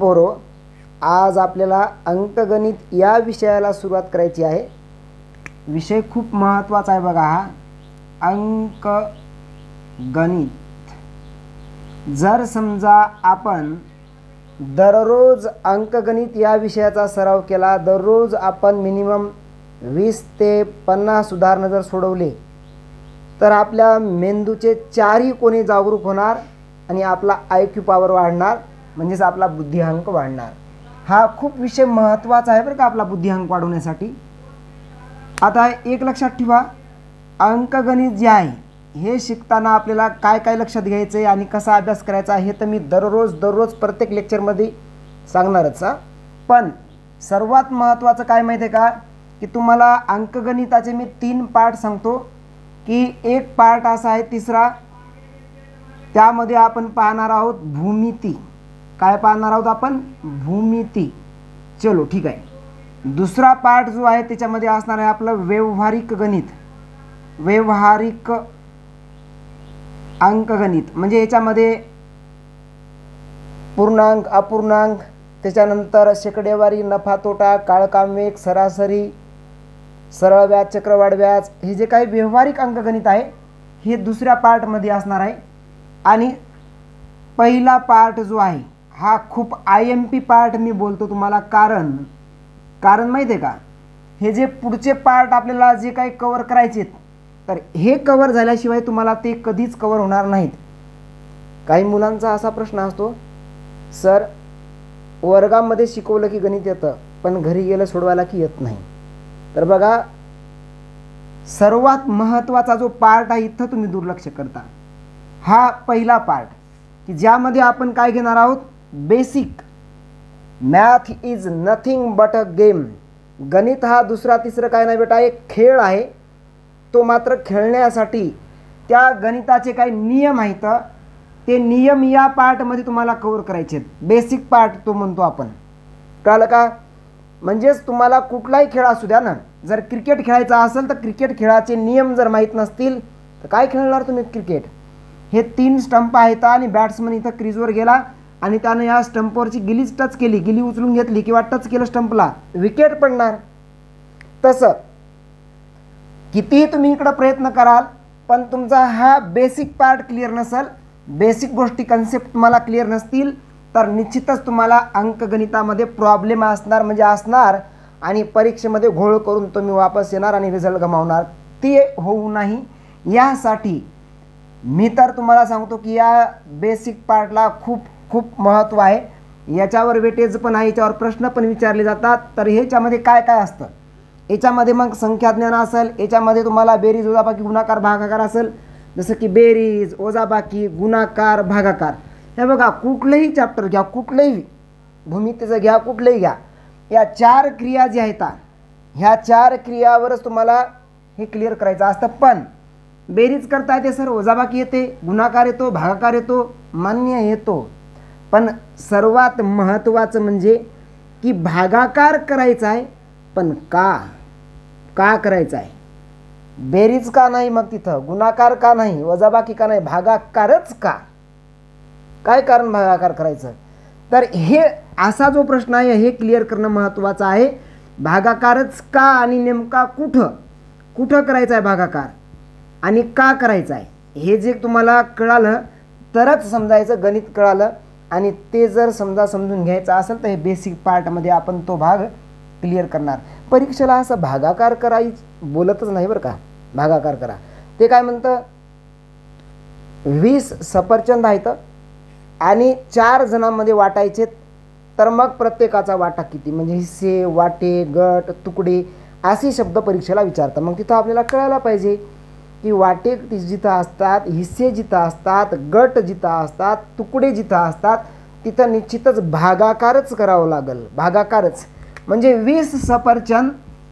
पोरो, आज आपल्याला अंकगणित या विषयाला सुरुवात करायची आहे। विषय खूप महत्त्वाचा आहे बघा हा अंकगणित। जर समजा आपण दररोज अंकगणित या विषयाचा सराव केला, दररोज आपण मिनिमम 20 ते 50 उदाहरणं जर सोडवले तर आपल्या मेंदूचे चारही कोणी जागरूक होणार आणि आपला IQ पॉवर वाढणार, म्हणजेच आपला बुद्धिअंक वाढणार। हा खूप विषय महत्त्वाचा आहे बरं का आपला बुद्धिअंक वाढवण्यासाठी। आता एक लक्षात ठेवा, अंकगणित जे आहे हे शिकताना आपल्याला काय काय लक्षात घ्यायचं आहे आणि कसा अभ्यास करायचा हे तर मी दररोज प्रत्येक लेक्चरमध्ये सांगणारच हा। पण सर्वात महत्त्वाचं काय माहिती आहे का, की तुम्हाला अंकगणिताचे मी 3 पार्ट सांगतो, की एक पार्ट असा आहे तिसरा, त्यामध्ये आपण पाहणार आहोत भूमिती। काय पाहणार आहोत आपण? भूमिती। चलो ठीक आहे। दुसरा पार्ट जो आहे त्याच्यामध्ये असणार आहे आपलं व्यवहारिक गणित, व्यवहारिक अंकगणित। म्हणजे याच्यामध्ये पूर्णांक, अपूर्णांक, त्याच्यानंतर शेकडेवारी, नफा तोटा, काळकाम वेग, सरासरी, सरळ व्याज, चक्रवाढ व्याज, हे जे काही व्यवहारिक अंकगणित आहे हे दुसऱ्या पार्टमध्ये असणार आहे। आणि पहिला पार्ट जो आहे हा खूप IMP पार्ट मी बोलतो तुम्हाला, कारण माहिती आहे का, हे जे पुढचे पार्ट आपल्याला जे काही कव्हर करायचे तर हे कव्हर झाल्याशिवाय तुम्हाला ते कधीच कव्हर होणार नाहीत। काही मुलांचा असा प्रश्न असतो, सर वर्गामध्ये शिकवलं की गणित येतं पण घरी गेलं सोडवायला की येत नाही। तर बघा, सर्वात महत्त्वाचा जो पार्ट आहे इथं तुम्ही दुर्लक्ष करता। हा पहिला पार्ट की ज्यामध्ये आपण काय घेणार आहोत, basic. Math is nothing but a game. गणित हा दुसरा तिसरं काय नाही बेटा, एक खेळ आहे। तो मात्र खेळण्यासाठी त्या गणिताचे काही नियम आहेत, ते नियम या पार्टमध्ये तुम्हाला कव्हर करायचे आहेत। बेसिक पार्ट तो म्हणतो आपण, कळलं का? म्हणजेच तुम्हाला कुठलाही खेळ असू द्या ना, जर क्रिकेट खेळायचा असेल तर क्रिकेट खेळाचे नियम जर माहीत नसतील तर काय खेळणार तुम्ही क्रिकेट? हे 3 स्टंप आहेत आणि बॅट्समन इथं क्रीजवर गेला आणि त्याने या स्टंपवरची गिलीच टच केली, गिली उचलून घेतली किंवा टच केलं स्टंपला, विकेट पडणार। तसं किती तुम्ही इकडे प्रयत्न कराल पण तुमचा हा बेसिक पार्ट क्लिअर नसेल, बेसिक गोष्टी कन्सेप्ट तुम्हाला क्लिअर नसतील तर निश्चितच तुम्हाला अंकगणितामध्ये प्रॉब्लेम असणार, म्हणजे असणार, आणि परीक्षेमध्ये घोळ करून तुम्ही वापस येणार आणि रिझल्ट गमावणार। ते होऊ नाही यासाठी मी तर तुम्हाला सांगतो की या बेसिक पार्टला खूप महत्त्व आहे। याच्यावर वेटेज पण आहे, याच्यावर प्रश्न पण विचारले जातात। तर ह्याच्यामध्ये काय काय असतं, याच्यामध्ये मग संख्याज्ञान असेल, याच्यामध्ये तुम्हाला बेरीज, वजाबाकी, गुणाकार, भागाकार असेल, जसं की बेरीज, वजाबाकी, गुणाकार, भागाकार। हे बघा, कुठलंही चॅप्टर घ्या, कुठलंही भूमितीचं घ्या, कुठलंही घ्या, या 4 क्रिया जी आहेत ह्या 4 क्रियावरच तुम्हाला हे क्लिअर करायचं असतं। पण बेरीज करता येते सर, वजाबाकी येते, गुणाकार येतो, भागाकार येतो, मान्य येतो, पण सर्वात महत्त्वाचं म्हणजे की भागाकार करायचा आहे, पण का करायचा आहे? बेरीज का नाही, मग तिथं गुणाकार का नाही, वजाबाकी का नाही, भागाकारच का? काय कारण भागाकार करायचं? तर हे असा जो प्रश्न आहे हे क्लिअर करणं महत्त्वाचं आहे। भागाकारच का आणि नेमका कुठं करायचा आहे भागाकार आणि का करायचा आहे, हे जे तुम्हाला कळालं तरच समजायचं गणित कळालं। आणि ते जर समजून घ्यायचं असेल तर हे बेसिक पार्टमध्ये आपण तो भाग क्लिअर करणार। परीक्षेला असं भागाकार करायचं बोलतच नाही बरं का, भागाकार करा। ते काय म्हणतं, 20 सफरचंद आहेत आणि 4 जणांमध्ये वाटायचे, तर मग प्रत्येकाचा वाटा किती, म्हणजे हिस्से, वाटे, गट, तुकडे असे शब्द परीक्षेला विचारतात। मग तिथं आपल्याला कळायला पाहिजे की वाटे जिथं असतात, हिस्से जिथं असतात, गट जिथं असतात, तुकडे जिथं असतात, तिथं निश्चितच भागाकारच करावं लागेल। भागाकारच म्हणजे 20 सफरचंद,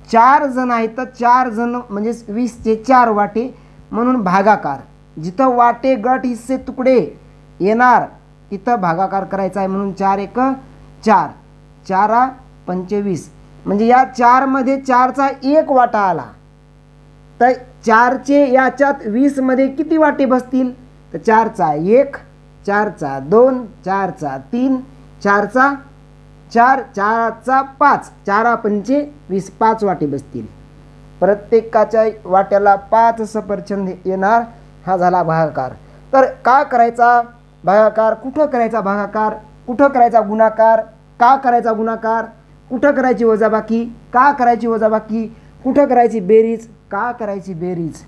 4 जण आहेत तर 4 जण म्हणजे 20चे 4 वाटे, म्हणून भागाकार। जिथं वाटे, गट, हिस्से, तुकडे येणार तिथं भागाकार करायचा आहे, म्हणून 4 × 1 = 4, 4 × 25, म्हणजे या 4 मध्ये 4चा 1 वाटा आला तर 4चे याच्यात 20 मध्ये किती वाटे बसतील, तर 4चा 1, 4चा 2, 4चा 3, 4चा 4 4चा 5 4 पंचे 20 5 वाटे बसतील. प्रत्येकाच्या वाट्याला 5 सफरचंद येणार. हा झाला भागाकार. तर का करायचा भागाकार, कुठं करायचा भागाकार, कुठं करायचा गुणाकार, का करायचा गुणाकार, कुठं करायची वजाबाकी, का करायची वजाबाकी, कुठं करायची बेरीज, का करायची बेरीज.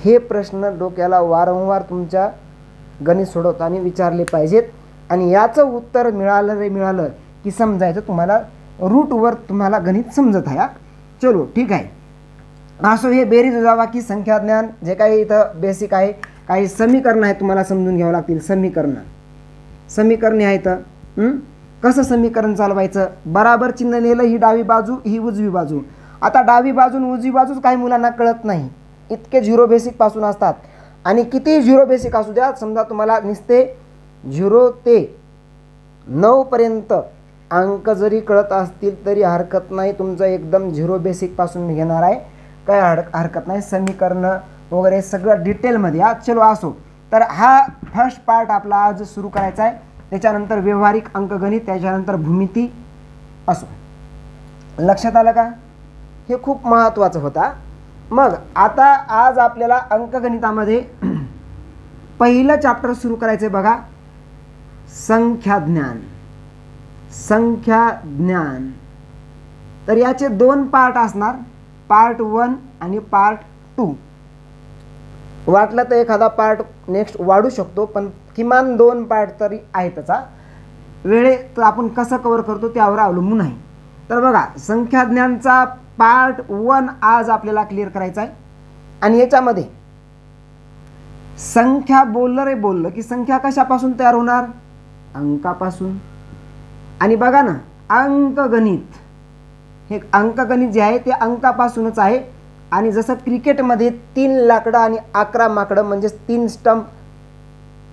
हे प्रश्न डोक्याला वारंवार तुमच्या गणित सोडवताना विचारले पाहिजेत. आणि याचं उत्तर मिळालं की समजायचं तुम्हाला रूटवर तुम्हाला गणित समजत आहे. चलो ठीक आहे. असो, हे बेरीज वजाबाकी संख्या ज्ञान जे काही इथं बेसिक आहे. काही समीकरण आहे तुम्हाला समजून घ्यावं लागतील. समीकरणे आहेत. कसं समीकरण चालवायचं, बराबर चिन्ह नेलं, ही डावी बाजू ही उजवी बाजू. आता डावी बाजू उजवी बाजूच काही मुलांना कळत नाही. इतके 0 बेसिक पासून असतात. आणि किती 0 बेसिक असू द्या, समजा तुम्हाला नुसते 0 ते 9 पर्यंत अंक जरी कळत असतील तरी हरकत नाही. तुमचं एकदम 0 बेसिक पासून घेणार आहे, काय हरकत नाही. समीकरण वगैरे सगळं डिटेलमध्ये. चलो असो, तर हा फर्स्ट पार्ट आपला आज सुरू करायचा आहे. त्याच्यानंतर व्यवहारिक अंकगणित, त्याच्यानंतर भूमिती. असो, लक्षात आलं का? हे खूप महत्त्वाचं होता. मग आता आज आपल्याला अंकगणितामध्ये पहिलं चॅप्टर सुरू करायचं आहे बघा, संख्याज्ञान. संख्याज्ञान. तर याचे 2 पार्ट असणार, पार्ट 1 आणि पार्ट 2. वाटलं तर एखादा पार्ट नेक्स्ट वाढू शकतो, पण किमान 2 पार्ट तरी आहे. त्याचा वेळेत आपण कसं कव्हर करतो त्यावर अवलंबून आहे. तर बघा, संख्याज्ञानचा पार्ट 1 आज आपल्याला क्लिअर करायचा आहे. आणि याच्यामध्ये संख्या बोललं की संख्या कशापासून तयार होणार, अंकापासून. आणि बघा ना, अंकगणित, हे अंकगणित जे आहे ते अंकापासूनच आहे. आणि जसं क्रिकेटमध्ये 3 लाकडं आणि 11 माकडं म्हणजे 3 स्टंप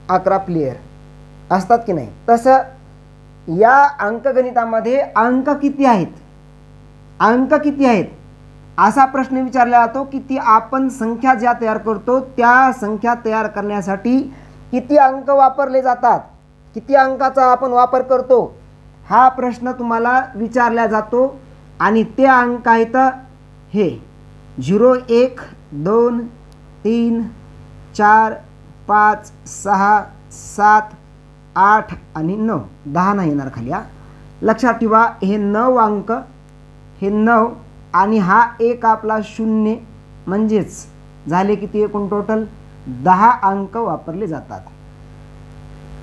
11 प्लेयर असतात की नाही, तसं या अंकगणितामध्ये अंक किती आहेत, अंक किती आहेत असा प्रश्न विचारला जातो. की आपण संख्या ज्या तयार करतो त्या संख्या तयार करण्यासाठी किती अंक वापरले जातात, किती अंकाचा आपण वापर करतो, हा प्रश्न तुम्हाला विचारला जातो. आणि ते अंक आहेत हे 0 1 2 3 4 5 6 7 8 आणि 9. 10 नाही येणार खाली. लक्षात ठेवा, हे 9 अंक, हे 9 आणि हा एक आपला 0, म्हणजेच झाले किती एकूण टोटल 10 अंक वापरले जातात.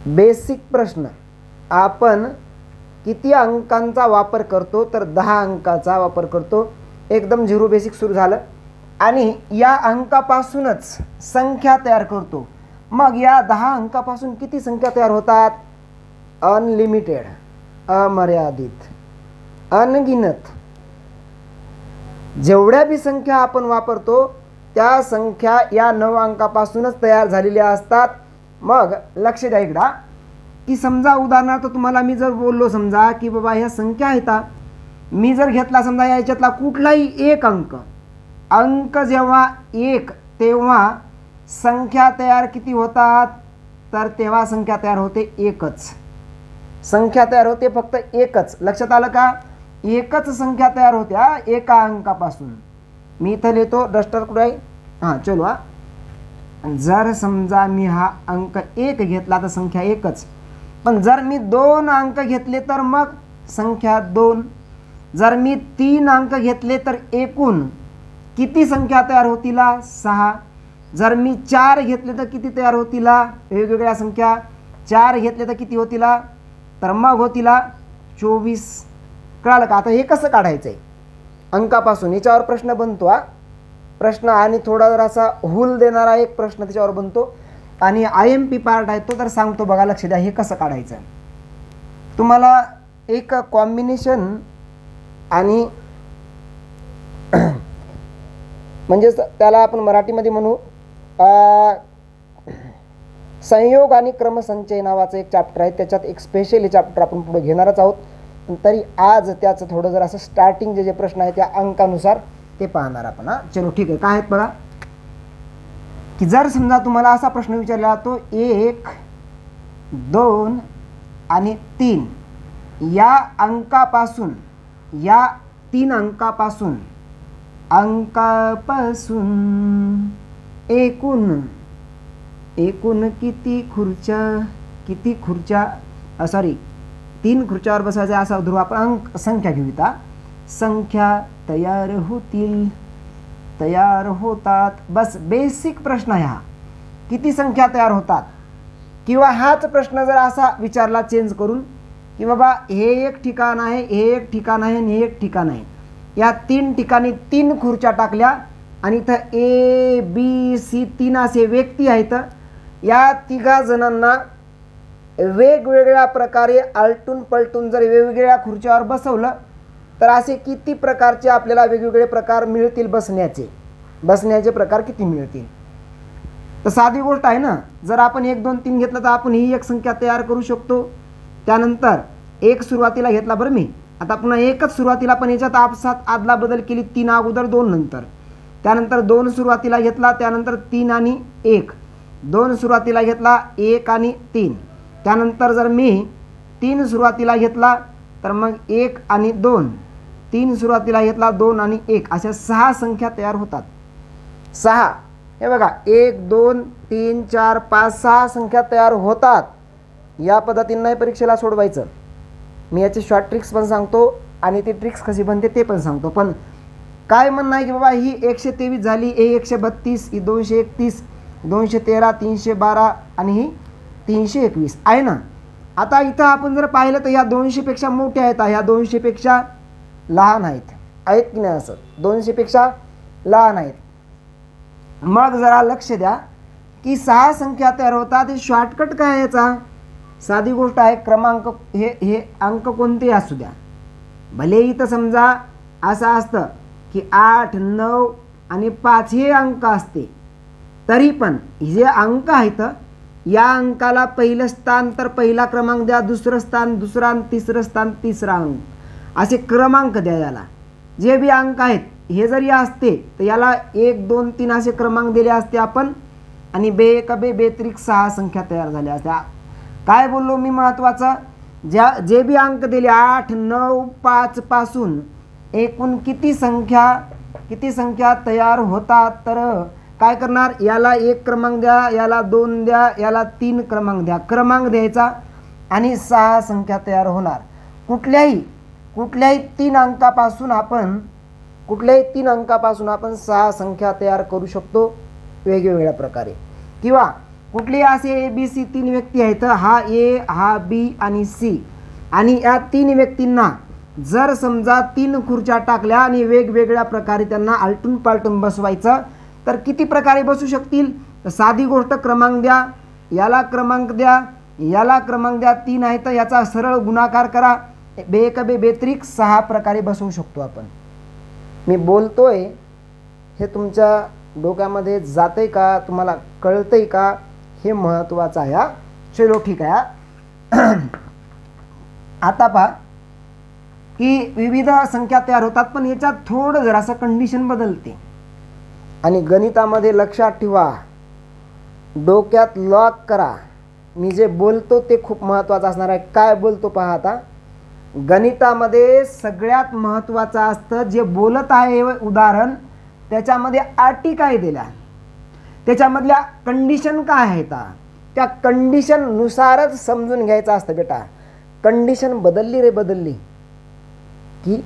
बेसिक प्रश्न, आपण किती अंकांचा वापर करतो, तर 10 अंकाचा वापर करतो. एकदम 0 बेसिक सुरू झालं. आणि या अंकापासूनच संख्या तयार करतो. मग या 10 अंकापासून किती संख्या तयार होतात, अनलिमिटेड, अमर्यादित, अनगिनत. जेवढ्या बी संख्या आपण वापरतो त्या संख्या या 9 अंकापासूनच तयार झालेल्या असतात. मग लक्ष द्या इकडं, की समजा उदाहरणार्थ तुम्हाला मी जर बोललो समजा की बाबा ह्या संख्या आहेत, मी जर घेतला समजा याच्यातला कुठलाही एक अंक जेव्हा 1 तेव्हा संख्या तयार किती होतात, तर तेव्हा संख्या तयार होते एकच. संख्या तयार होते फक्त एकच. लक्षात आलं का? एकच संख्या तयार होत्या एका अंकापासून. मी इथं लिहितो, डस्टर कुठे आहे, हां चलो. जर समजा मी हा अंक 1 घेतला तर संख्या एकच. पण जर मी 2 अंक घेतले तर मग संख्या 2. जर मी 3 अंक घेतले तर एकूण किती संख्या तयार होतील, 6. जर मी 4 घेतले तर किती तयार होतील, वेगवेगळ्या संख्या. 4 घेतले तर किती होतील, तर मग होतील 24. कळालं का? आता हे कसं काढायचं आहे अंकापासून, याच्यावर प्रश्न बनतो. प्रश्न आणि थोडा जरासा हुल देणारा एक प्रश्न त्याच्यावर बनतो. आणि IMP पार्ट आहे तो तर सांगतो बघा, लक्ष द्या हे कसं काढायचं. तुम्हाला एक कॉम्बिनेशन आणि म्हणजे त्याला आपण मराठीमध्ये म्हणू संयोग आणि क्रमसंचय नावाचं एक चॅप्टर आहे. त्याच्यात एक स्पेशली चॅप्टर आपण पुढे घेणारच आहोत. तरी आज त्याचं थोडं जर असं स्टार्टिंग जे प्रश्न आहेत त्या अंकानुसार ते पाहणार आपण. चलो ठीक आहे. काय आहेत बघा, की जर समजा तुम्हाला असा प्रश्न विचारला तो 1 2 आणि 3 या अंकापासून, या 3 अंकापासून एकूण किती खुर्च्या सॉरी 3 खुर्च्यावर बसायचे असा ध्रुव आपण अंक संख्या घेऊया. संख्या तयार होतील, तयार होतात. बस बेसिक प्रश्न आहे हा, किती संख्या तयार होतात. किंवा हाच प्रश्न जर असा विचारला चेंज करून की बाबा हे एक ठिकाण आहे, हे एक ठिकाण आहे आणि हे एक ठिकाण आहे, या 3 ठिकाणी 3 खुर्च्या टाकल्या आणि इथं ए बी सी 3 असे व्यक्ती आहेत. या 3 जणांना वेगवेगळ्या प्रकारे आलटून पलटून जर वेगवेगळ्या खुर्च्यावर बसवलं तर असे किती प्रकारचे आपल्याला वेगवेगळे प्रकार मिळतील बसण्याचे प्रकार किती मिळतील. तर साधी गोष्ट आहे ना. जर आपण 1 2 3 घेतलं तर आपण ही एक संख्या तयार करू शकतो. त्यानंतर 1 सुरुवातीला घेतला बरं मी, आता पुन्हा 1च सुरुवातीला, पण याच्यात आपसात आदला बदल केली, 3 अगोदर 2 नंतर. त्यानंतर 2 सुरुवातीला घेतला, त्यानंतर 3 आणि 1. 2 सुरुवातीला घेतला, 1 आणि 3. त्यानंतर जर मी 3 सुरुवातीला घेतला तर मग 1 आणि 2. 3 सुरुवातीला घेतला, 2 आणि 1. अशा 6 संख्या तयार होतात. 6, हे बघा 1 2 3 4 5 6 संख्या तयार होतात. या पद्धतीने परीक्षेला सोडवायचं. मी याचे शॉर्ट ट्रिक्स पण सांगतो आणि ती ट्रिक्स कशी बनते ते पण सांगतो. पण काय म्हणणं आहे की बाबा ही 123 झाली, हे 132, ही 231, 213, 312 आणि ही 321 आहे ना. आता इथं आपण जर पाहिलं तर ह्या 200 पेक्षा मोठ्या आहेत, ह्या 200 पेक्षा लहान आहेत की नाही. असं 200 पेक्षा लहान आहेत. मग जरा लक्ष द्या की 6 संख्या तयार होतात. हे शॉर्टकट काय याचा, साधी गोष्ट आहे. क्रमांक हे अंक कोणते असू द्या, भले इथं समजा असं असतं की 8 9 आणि 5 हे अंक असते, तरी पण जे अंक आहेत या अंकाला पहिलं स्थान तर पहिला क्रमांक द्या, दुसरं स्थान दुसरा, तिसरं स्थान तिसरा अंक, असे क्रमांक द्या. याला जे बी अंक आहेत हे जरी असते तर याला 1 2 3 असे क्रमांक दिले असते आपण आणि बेत्रिक 6 संख्या तयार झाल्या असत्या. काय बोललो मी महत्त्वाचं, जे बी अंक दिले 8 9 5 पासून एकूण किती संख्या तयार होतात. तर काय करणार, याला 1 क्रमांक द्या, याला 2 द्या, याला 3 क्रमांक द्या. क्रमांक द्यायचा आणि 6 संख्या तयार होणार. कुठल्याही 3 अंकापासून आपण 6 संख्या तयार करू शकतो वेगवेगळ्या प्रकारे. किंवा कुठले असे ए बी सी 3 व्यक्ती आहेत, हा ए हा बी आणि सी, आणि या 3 व्यक्तींना जर समजा 3 खुर्च्या टाकल्या आणि वेगवेगळ्या प्रकारे त्यांना आलटून पालटून बसवायचं तर किती प्रकारे बसू शकतील. तर साधी गोष्ट, क्रमांक द्या, याला क्रमांक द्या, याला क्रमांक द्या, 3 आहे तर याचा सरळ गुणाकार करा, बेत्रिक 6 प्रकारे बसवू शकतो आपण. मी बोलतोय हे तुमच्या डोक्यामध्ये जातंय का, तुम्हाला कळतंय का, हे महत्त्वाचं आहे. चलो ठीक आहे. आता पहा की विविध संख्या तयार होतात, पण याच्यात थोडं जरासं कंडिशन बदलते. आणि गणितामध्ये लक्षात ठेवा, डोक्यात लॉक करा, मी जे बोलतो ते खूप महत्त्वाचं असणार आहे. काय बोलतो पहा. आता गणितामध्ये सगळ्यात महत्त्वाचं असतं जे बोलत आहे उदाहरण, त्याच्यामध्ये अटी काय दिल्या, त्याच्यामधल्या कंडिशन काय आहेत, त्या कंडिशननुसारच समजून घ्यायचं असतं बेटा. कंडिशन बदलली की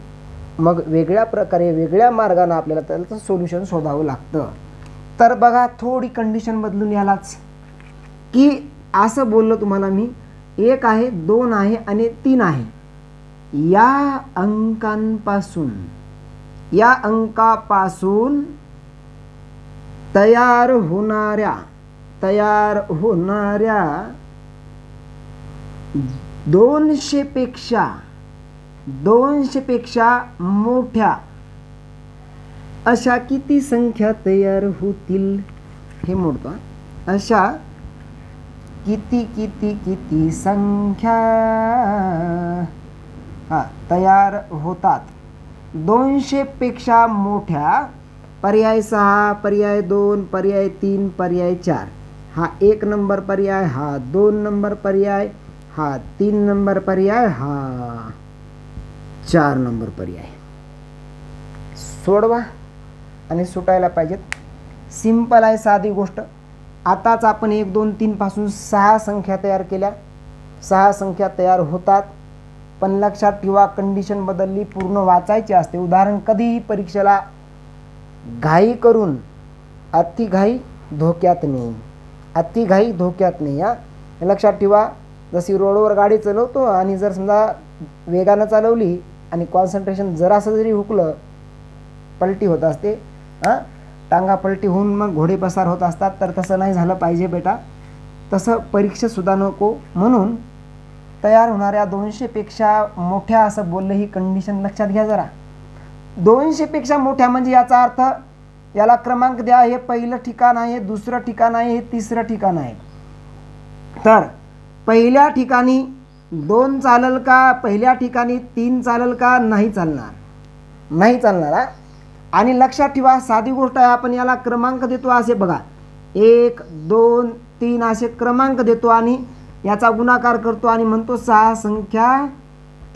मग वेगळ्या प्रकारे वेगळ्या मार्गाने आपल्याला त्याचं सोल्युशन शोधावं लागतं. तर बघा, थोडी कंडिशन बदलून यालाच की असं बोललो तुम्हाला मी, 1 आहे 2 आहे आणि 3 आहे. या अंकापासून तयार होणाऱ्या 200 पेक्षा मोठ्या अशा किती संख्या तयार होतील, हे मोडतो. अशा किती संख्या तयार होतात. 200 पेक्षा मोठ्या, पर्याय 6, पर्याय 2, पर्याय 3, पर्याय 4. हा 1 नंबर पर्याय, हा 2 नंबर पर्याय, हा 3 नंबर पर्याय, हा 4 नंबर पर्याय. सोडवा आणि सुटायला पाहिजेत. सिंपल आहे, साधी गोष्ट. आताच आपण 1 2 3 पासून 6 संख्या तयार केल्या. 6 संख्या तयार होतात, पण लक्षात ठेवा कंडिशन बदलली, पूर्ण वाचायची असते. उदाहरण कधीही परीक्षेला घाई करून, अति घाई धोक्यात नाही, अति घाई धोक्यात नाही. लक्षात ठेवा. जशी रोडवर गाडी चालवतो आणि जर समजा वेगानं चालवली आणि कॉन्सन्ट्रेशन जरासं जरी हुकलं, पलटी होत असते. टांगा पलटी होऊन मग घोडे पसार होत असतात. तर तसं नाही झालं पाहिजे बेटा. तसं परीक्षेतसुद्धा नको. म्हणून तयार होणाऱ्या 200पेक्षा मोठ्या असं बोललं, ही कंडिशन लक्षात घ्या जरा. 200पेक्षा मोठ्या म्हणजे याचा अर्थ याला क्रमांक द्या. हे पहिलं ठिकाण आहे, दुसरं ठिकाण आहे, हे तिसरं ठिकाण आहे. तर पहिल्या ठिकाणी 2 चालेल का, पहिल्या ठिकाणी 3 चालेल का, नाही चालणार, नाही चालणार. आणि लक्षात ठेवा, साधी गोष्ट आहे, आपण याला क्रमांक देतो असे बघा, 1 2 3 असे क्रमांक देतो आणि याचा गुणाकार करतो आणि म्हणतो 6 संख्या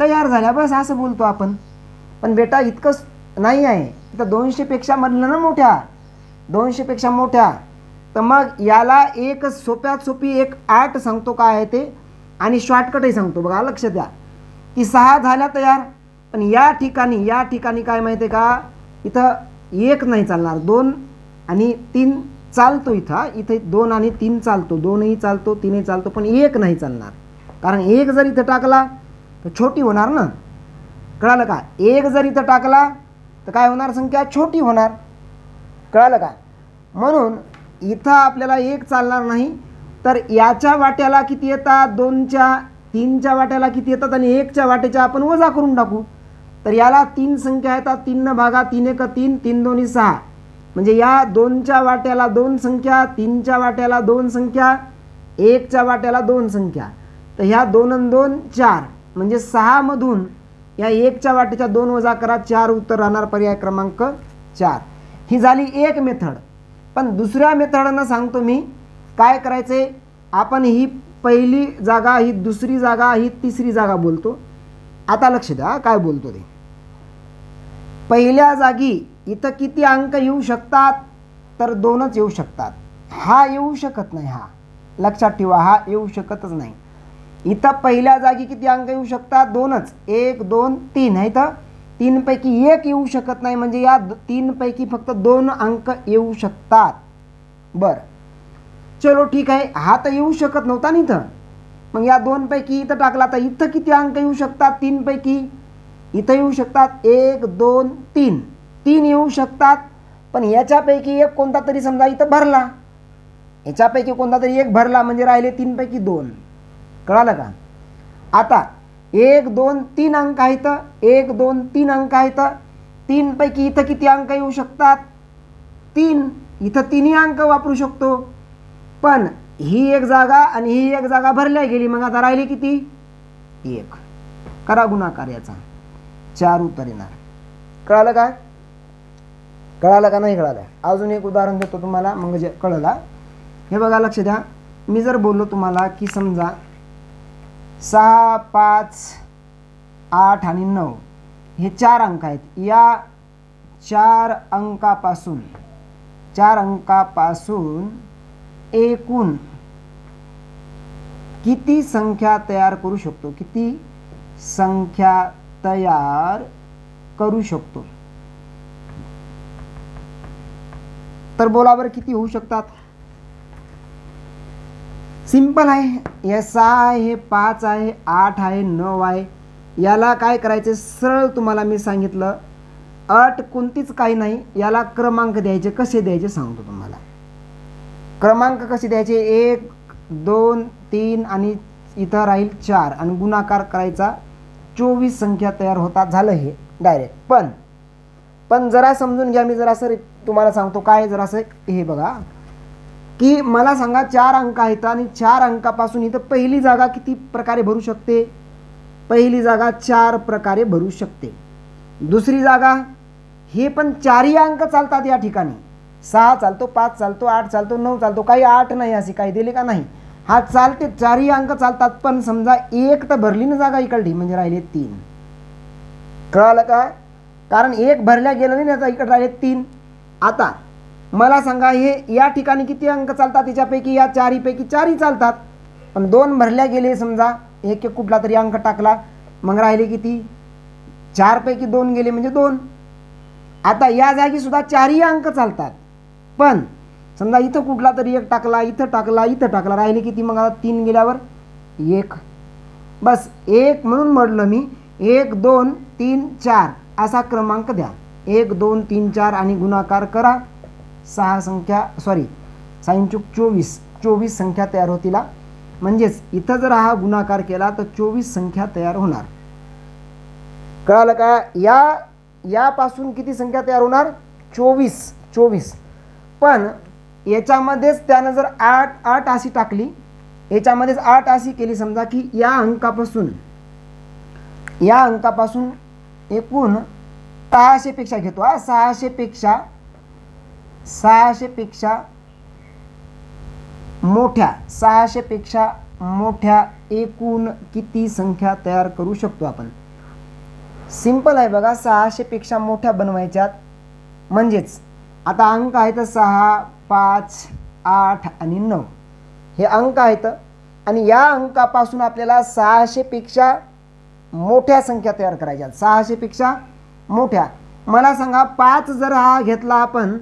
तयार झाल्या, बस असं बोलतो आपण. पण बेटा इतकंच नाही आहे, इथं 200पेक्षा म्हटलं ना मोठ्या, 200पेक्षा मोठ्या. तर मग याला एक सोप्यात सोपी एक 8 सांगतो काय आहे ते, आणि शॉर्टकटही सांगतो बघा. लक्ष द्या की 6 झाल्या तयार, पण या ठिकाणी काय माहिती आहे का, इथं 1 नाही चालणार, 2 आणि 3 चालतो. इथं 2 आणि 3 चालतो, 2ही चालतो, 3ही चालतो, पण 1 नाही चालणार. कारण 1 जर इथं टाकला तर छोटी होणार ना, कळालं का. 1 जर इथं टाकला तर काय होणार, संख्या छोटी होणार, कळालं का. म्हणून इथं आपल्याला 1 चालणार नाही. तर याच्या वाट्याला किती येतात, 2च्या 3च्या वाट्याला किती येतात आणि 1च्या वाट्याच्या आपण वजा करून टाकू. तर याला 3 संख्या येतात, 3 न भागा, 3 1 3, 3 2 6. म्हणजे या 2च्या वाट्याला 2 संख्या, 3च्या वाट्याला 2 संख्या, 1च्या वाट्याला 2 संख्या. तर ह्या 2 आणि 2 4, म्हणजे 6 मधून या 1च्या वाट्याच्या 2 वजा करा, 4 उत्तर राहणार, पर्याय क्रमांक 4. ही झाली एक मेथड. पण दुसऱ्या मेथडनं सांगतो मी काय करायचे. आपण ही पहिली जागा, ही दुसरी जागा, ही तिसरी जागा बोलतो. आता लक्ष द्या काय बोलतो ते. पहिल्या जागी इथं किती अंक येऊ शकतात, तर 2च येऊ शकतात. हा येऊ शकत नाही, हा लक्षात ठेवा, हा येऊ शकतच नाही. इथं पहिल्या जागी किती अंक येऊ शकतात, 2च, 1 2 3 आहे. तर 3 पैकी 1 येऊ शकत नाही, म्हणजे या 3 पैकी फक्त 2 अंक येऊ शकतात. बरं चलो ठीक आहे, हा तर येऊ शकत नव्हता ना इथं. मग या 2 पैकी इथं टाकला तर इथं किती अंक येऊ शकतात, 3 पैकी इथं येऊ शकतात 1 2 3, 3 येऊ शकतात. पण याच्यापैकी एक कोणता तरी समजा इथं भरला, याच्यापैकी कोणता तरी एक भरला, म्हणजे राहिले 3 पैकी 2, कळालं का. आता 1 2 3 अंक आहेत, 1 2 3 अंक आहेत. 3 पैकी इथं किती अंक येऊ शकतात, 3. इथं 3ही अंक वापरू शकतो. पण ही एक जागा आणि ही एक जागा भरल्या गेली, मग आता राहिली किती, 1. करा गुणाकार याचा, 4 उत्तर येणार. कळालं का, कळालं का नाही कळालं. अजून एक उदाहरण देतो तुम्हाला, मग जे कळलं. हे बघा लक्ष द्या. मी जर बोललो तुम्हाला की समजा 6 5 8 आणि 9 हे 4 अंक आहेत. या 4 अंकापासून एकूण किती संख्या तयार करू शकतो, किती संख्या तयार करू शकतो. तर बोला बरं किती होऊ शकतात. सिंपल आहे. हे 6 आहे, हे 5 आहे, 8 आहे, 9 आहे. याला काय करायचे, सरळ तुम्हाला मी सांगितलं, अट कोणतीच काही नाही. याला क्रमांक द्यायचे. कसे द्यायचे सांगतो तुम्हाला. क्रमांक कसे द्यायचे, 1 2 3 आणि इथं राहील 4 आणि गुणाकार करायचा, 24 संख्या तयार होतात. झालं हे डायरेक्ट. पण जरा समजून घ्या, मी जरासं तुम्हाला सांगतो काय. जरासं हे बघा की मला सांगा 4 अंक आहेत आणि 4 अंकापासून इथं पहिली जागा किती प्रकारे भरू शकते, पहिली जागा 4 प्रकारे भरू शकते. दुसरी जागा, हे पण 4ही अंक चालतात या ठिकाणी. 6 चालतो, 5 चालतो, 8 चालतो, 9 चालतो, काही 8 नाही असे काही दिले का नाही. हा चालते, 4ही अंक चालतात. पण समजा 1 तर भरली ना जागा इकडली, म्हणजे राहिले 3. कळालं का? कारण एक भरल्या गेलं नाही, आता इकडे राहिले 3. आता मला सांगा हे या ठिकाणी किती अंक चालतात? त्याच्यापैकी या चारीपैकी 4ही चालतात, पण 2 भरल्या गेले. समजा एक कुठला तरी अंक टाकला, मग राहिले किती? 4 पैकी 2 गेले म्हणजे 2. आता या जागी सुद्धा 4ही अंक चालतात, पण समजा इथं कुठला तरी एक टाकला, इथं टाकला, इथं टाकला, राहिले किती? मग आता 3 गेल्यावर 1. बस 1 म्हणून म्हटलं मी 1 2 3 4 असा क्रमांक द्या. 1 2 3 4 आणि गुणाकार करा. 6 संख्या साईंचूक 24 संख्या तयार होतील. म्हणजेच इथं जर हा गुणाकार केला तर 24 संख्या तयार होणार. कळालं का? यापासून किती संख्या तयार होणार? 24. पण याच्यामध्येच त्यानं जर 8 अशी टाकली, याच्यामध्येच 8 अशी केली, समजा की या अंकापासून एकूण 600 पेक्षा घेतो. 600 पेक्षा मोठ्या एकूण किती संख्या तयार करू शकतो आपण? सिंपल आहे बघा. 600 पेक्षा मोठ्या बनवायच्यात. म्हणजेच आता अंक आहेत 6 5 8 आणि 9 हे अंक आहेत, आणि या अंकापासून आपल्याला 600 पेक्षा मोठ्या संख्या तयार करायच्या. 600 पेक्षा मोठ्या. मला सांगा 5 जर हा घेतला आपण,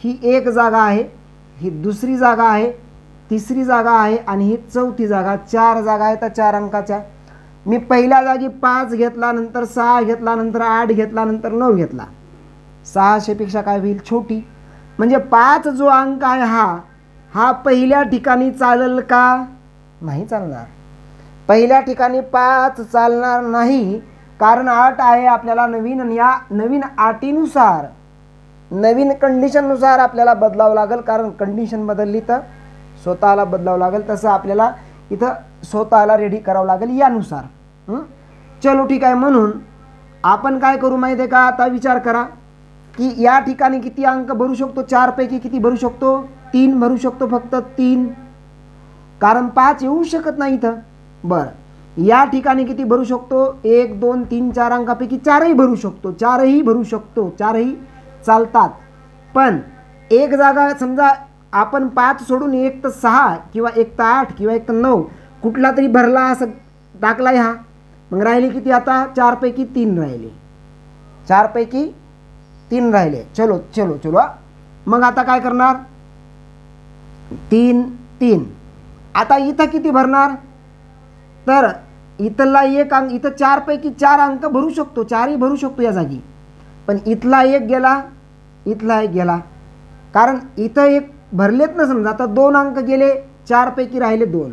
ही एक जागा आहे, ही दुसरी जागा आहे, तिसरी जागा आहे आणि ही चौथी जागा. 4 जागा आहेत 4 अंकाच्या. मी पहिल्या जागी 5 घेतला, नंतर 6 घेतला, नंतर 8 घेतला, नंतर 9 घेतला. 600 पेक्षा काय होईल? छोटी. म्हणजे 5 जो अंक आहे हा पहिल्या ठिकाणी चालेल का? नाही चालणार. पहिल्या ठिकाणी 5 चालणार नाही, कारण 8 आहे आपल्याला नवीन, आणि या नवीन अटीनुसार नवीन कंडिशननुसार आपल्याला बदलावं लागेल. कारण कंडिशन बदलली तर स्वतःला बदलावं लागेल, तसं आपल्याला इथं स्वतःला रेडी करावं लागेल यानुसार. चलो ठीक आहे. म्हणून आपण काय करू माहिती आहे का? आता विचार करा की या ठिकाणी किती अंक भरू शकतो? 4 पैकी किती भरू शकतो? 3 भरू शकतो, फक्त 3, कारण 5 येऊ शकत नाही इथं. बरं, या ठिकाणी किती भरू शकतो? 1 2 3 4 अंकापैकी 4ही भरू शकतो. 4ही भरू शकतो, 4ही चालतात. पण एक जागा समजा आपण 5 सोडून 1 तर 6 किंवा 1 तर 8 किंवा 1 तर 9 कुठला तरी भरला असं टाकलाय हा, मग राहिले किती? आता 4 पैकी 3 राहिले. 4 पैकी 3 राहिले. चलो मग आता काय करणार? 3. आता इथं किती भरणार? तर इथला एक अंक, इथं 4 पैकी 4 अंक भरू शकतो, 4ही भरू शकतो या जागी. पण इथला एक गेला, इथला एक गेला, कारण इथं एक भरलेत ना. समजा आता 2 अंक गेले, 4 पैकी राहिले 2.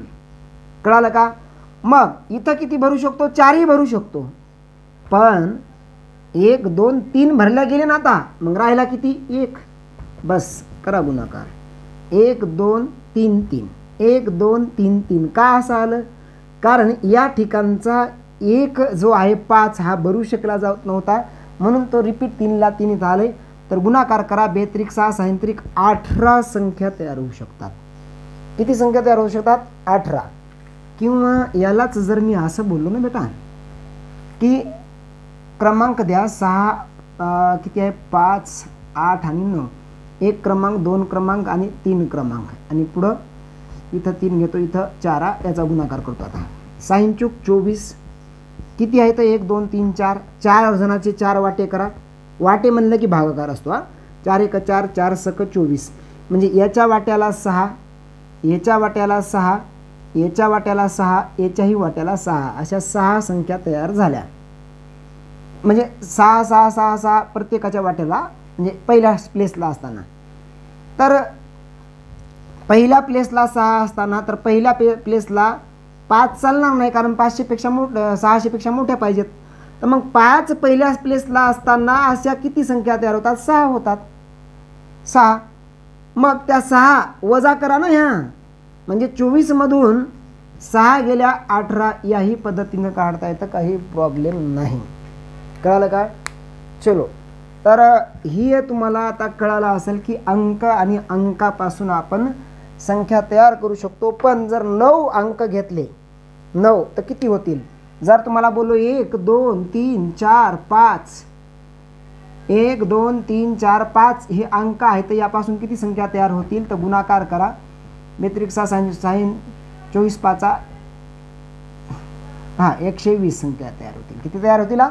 कळालं का? मग इथं किती भरू शकतो? 4ही भरू शकतो. पण 1 2 3 भरल्या गेले ना आता, मग राहिला किती? 1. बस करा गुणाकार. 1 2 3 3 1 2 3 3. का असं आलं? कारण या ठिकाणचा एक जो आहे 5 हा भरू शकला जात नव्हता, म्हणून तो रिपीट 3ला 3 इथं आले. तर गुणाकार करा. 2 त्रिक 6 6 त्रिक 18 संख्या तयार होऊ शकतात. किती संख्या तयार होऊ शकतात? 18. किंवा यालाच जर मी असं बोललो ना बेटा की क्रमांक द्या 6 किती आहे? 5 8 आणि 9. 1 क्रमांक 2 क्रमांक आणि 3 क्रमांक, आणि पुढं इथं 3 घेतो, इथं 4 याचा गुणाकार करतो. आता 6×24 किती आहे? तर 1 2 3 4. 4 जणांचे 4 वाटे करा. वाटे म्हणलं की भागाकार असतो. 4 1 4 4 सक 24. म्हणजे याच्या वाट्याला 6, याच्या वाट्याला 6, याच्या वाट्याला 6, याच्याही वाट्याला 6, अशा 6 संख्या तयार झाल्या. म्हणजे 6 6 6 6 प्रत्येकाच्या वाट्याला, म्हणजे पहिल्या प्लेसला असताना. तर पहिल्या प्लेसला 6 असताना, तर पहिल्या प्लेसला 5 चालणार नाही, कारण 500 पेक्षा 600 पेक्षा मोठ्या पाहिजेत. तर मग 5 पहिल्या प्लेसला असताना अशा किती संख्या तयार होतात? 6 होतात. 6. मग त्या 6 वजा करा ना ह्या, म्हणजे 24 मधून 6 गेल्या 18. याही पद्धतीनं काढता येतं, काही प्रॉब्लेम नाही. कळालं का? चलो, तर ही तुम्हाला आता कळालं असेल की अंक आणि अंकापासून आपण संख्या तयार करू शकतो. पण जर 9 अंक घेतले, 9 तर किती होतील? जर तुम्हाला बोललो 1 2 3 4 5, 1 2 3 4 5 हे अंक आहेत, तर यापासून किती संख्या तयार होतील, तर गुणाकार करा. बेत्रिक 6 साइन 24 पाचा 120 संख्या तयार होतील. किती तयार होतील?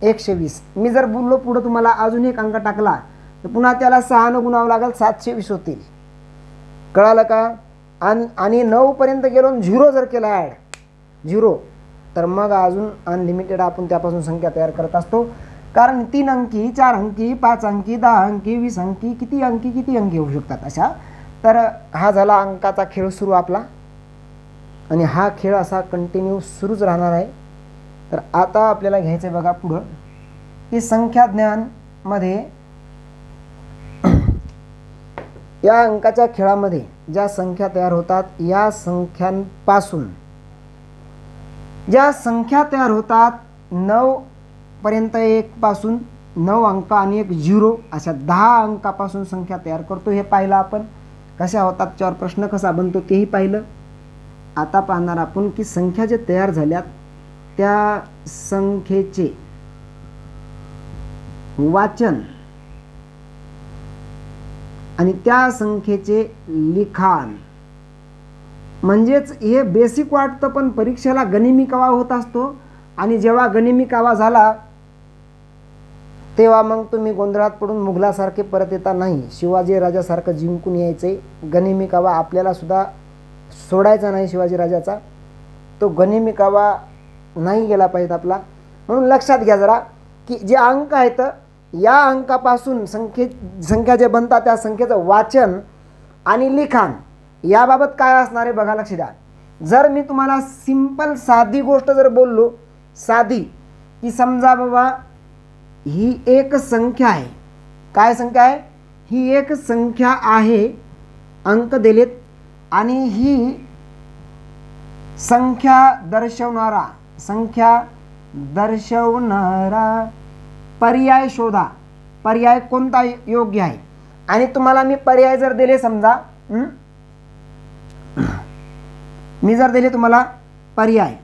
120. मी जर बोललो पुढे तुम्हाला अजून एक अंक टाकला तर पुन्हा त्याला 6 ने गुणावं लागेल, 720 होतील. कळालं का? आणि 9 पर्यंत गेलो 0 जर केला ॲड 0, तर मग अजून अनलिमिटेड आपण त्यापासून संख्या तयार करत असतो. कारण 3 अंकी, 4 अंकी, 5 अंकी, 10 अंकी, 20 अंकी, किती अंकी होऊ शकतात अशा. तर हा झाला अंकाचा खेळ सुरू आपला, आणि हा खेळ असा कंटिन्यू सुरूच राहणार आहे. तर आता आपल्याला घ्यायचं आहे बघा पुढं, की संख्या ज्ञानमध्ये या अंकाच्या खेळामध्ये ज्या संख्या तयार होतात, या संख्यांपासून ज्या संख्या तयार होतात 9 पर्यंत, 1 पासून 9 अंक आणि 1 0 अशा 10 अंकापासून संख्या तयार करतो. हे पाहिलं आपण. कशा होतात त्यावर प्रश्न कसा बनतो तेही पाहिलं. आता पाहणार आपण की संख्या जे तयार झाल्यात त्या संख्येचे वाचन आणि त्या संख्येचे लिखाण. म्हणजेच हे बेसिक वाटतं, पण परीक्षेला गनिमी कावा होत असतो. आणि जेव्हा गनिमी कावा झाला तेव्हा मग तुम्ही गोंधळात पडून मुघलासारखे परत येता नाही. शिवाजी राजासारखं जिंकून यायचे. गनिमी कावा आपल्याला सुद्धा सोडायचा नाही. शिवाजी राजाचा तो गनिमी कावा नाही गेला पाहिजे आपला. म्हणून लक्षात घ्या जरा की जे अंक आहेत या अंकापासून संख्या जे बनतात त्या संख्येचं वाचन आणि लिखाण याबाबत काय असणार आहे बघा, लक्ष द्या. जर मी तुम्हाला सिंपल साधी गोष्ट जर बोललो, साधी, की समजा बाबा ही एक संख्या आहे. काय संख्या आहे? ही एक संख्या आहे, अंक दिलेत, आणि ही संख्या दर्शवणारा पर्याय शोधा. पर्याय कोणता योग्य आहे. आणि तुम्हाला मी पर्याय जर दिले, समजा मी जर दिले तुम्हाला पर्याय,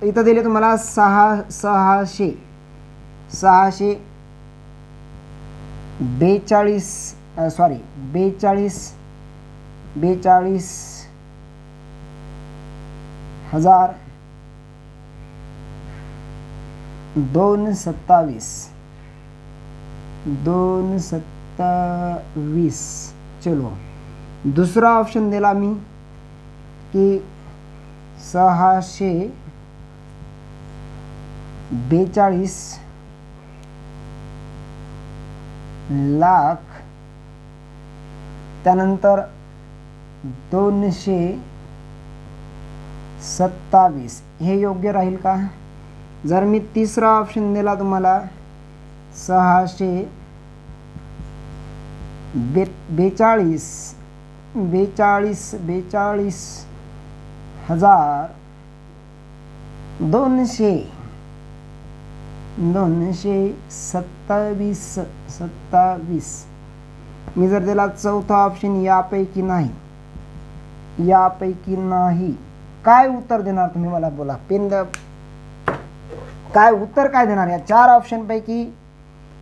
इथं दिले तुम्हाला 642 हजार 227. चलो दुसरा ऑप्शन दिला मी की 642 लाख, त्यानंतर 227. हे योग्य राहील का? जर मी तिसरा ऑप्शन दिला तुम्हाला 227. मी जर दिला चौथा ऑप्शन यापैकी नाही, काय उत्तर देणार तुम्ही मला बोला. पेन काय उत्तर काय देणार? या 4 ऑप्शन पैकी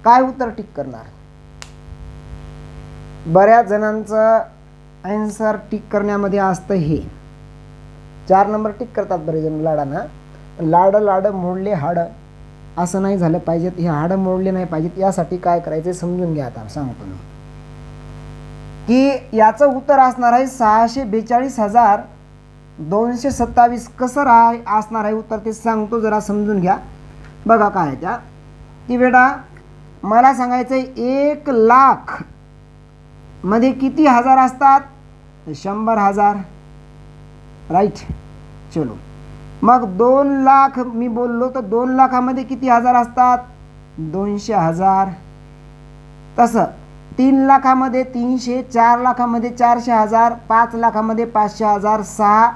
काय उत्तर टिक करणार? बऱ्याच जणांचं आन्सर टिक करण्यामध्ये असतं हे 4 नंबर टिक करतात बरेच जण लाडाना. लाड मोडले हाड असं नाही झालं पाहिजेत. हे हाड मोडले नाही पाहिजेत. यासाठी काय करायचे समजून घ्या. आता सांगतो मी की याचं उत्तर असणार आहे 642,227. कसं असणार आहे उत्तर ते सांगतो, जरा समजून घ्या. बघा काय आहे त्या की बेटा मला सांगायचं आहे 1 लाख मध्ये किती हजार असतात? 100,000. राईट. चलो मग 2 लाख मी बोललो तर 2 लाखामध्ये किती हजार असतात? 200,000. तसं 3 लाखामध्ये 300, 4 लाखामध्ये 400,000, 5 लाखामध्ये 500,000, 6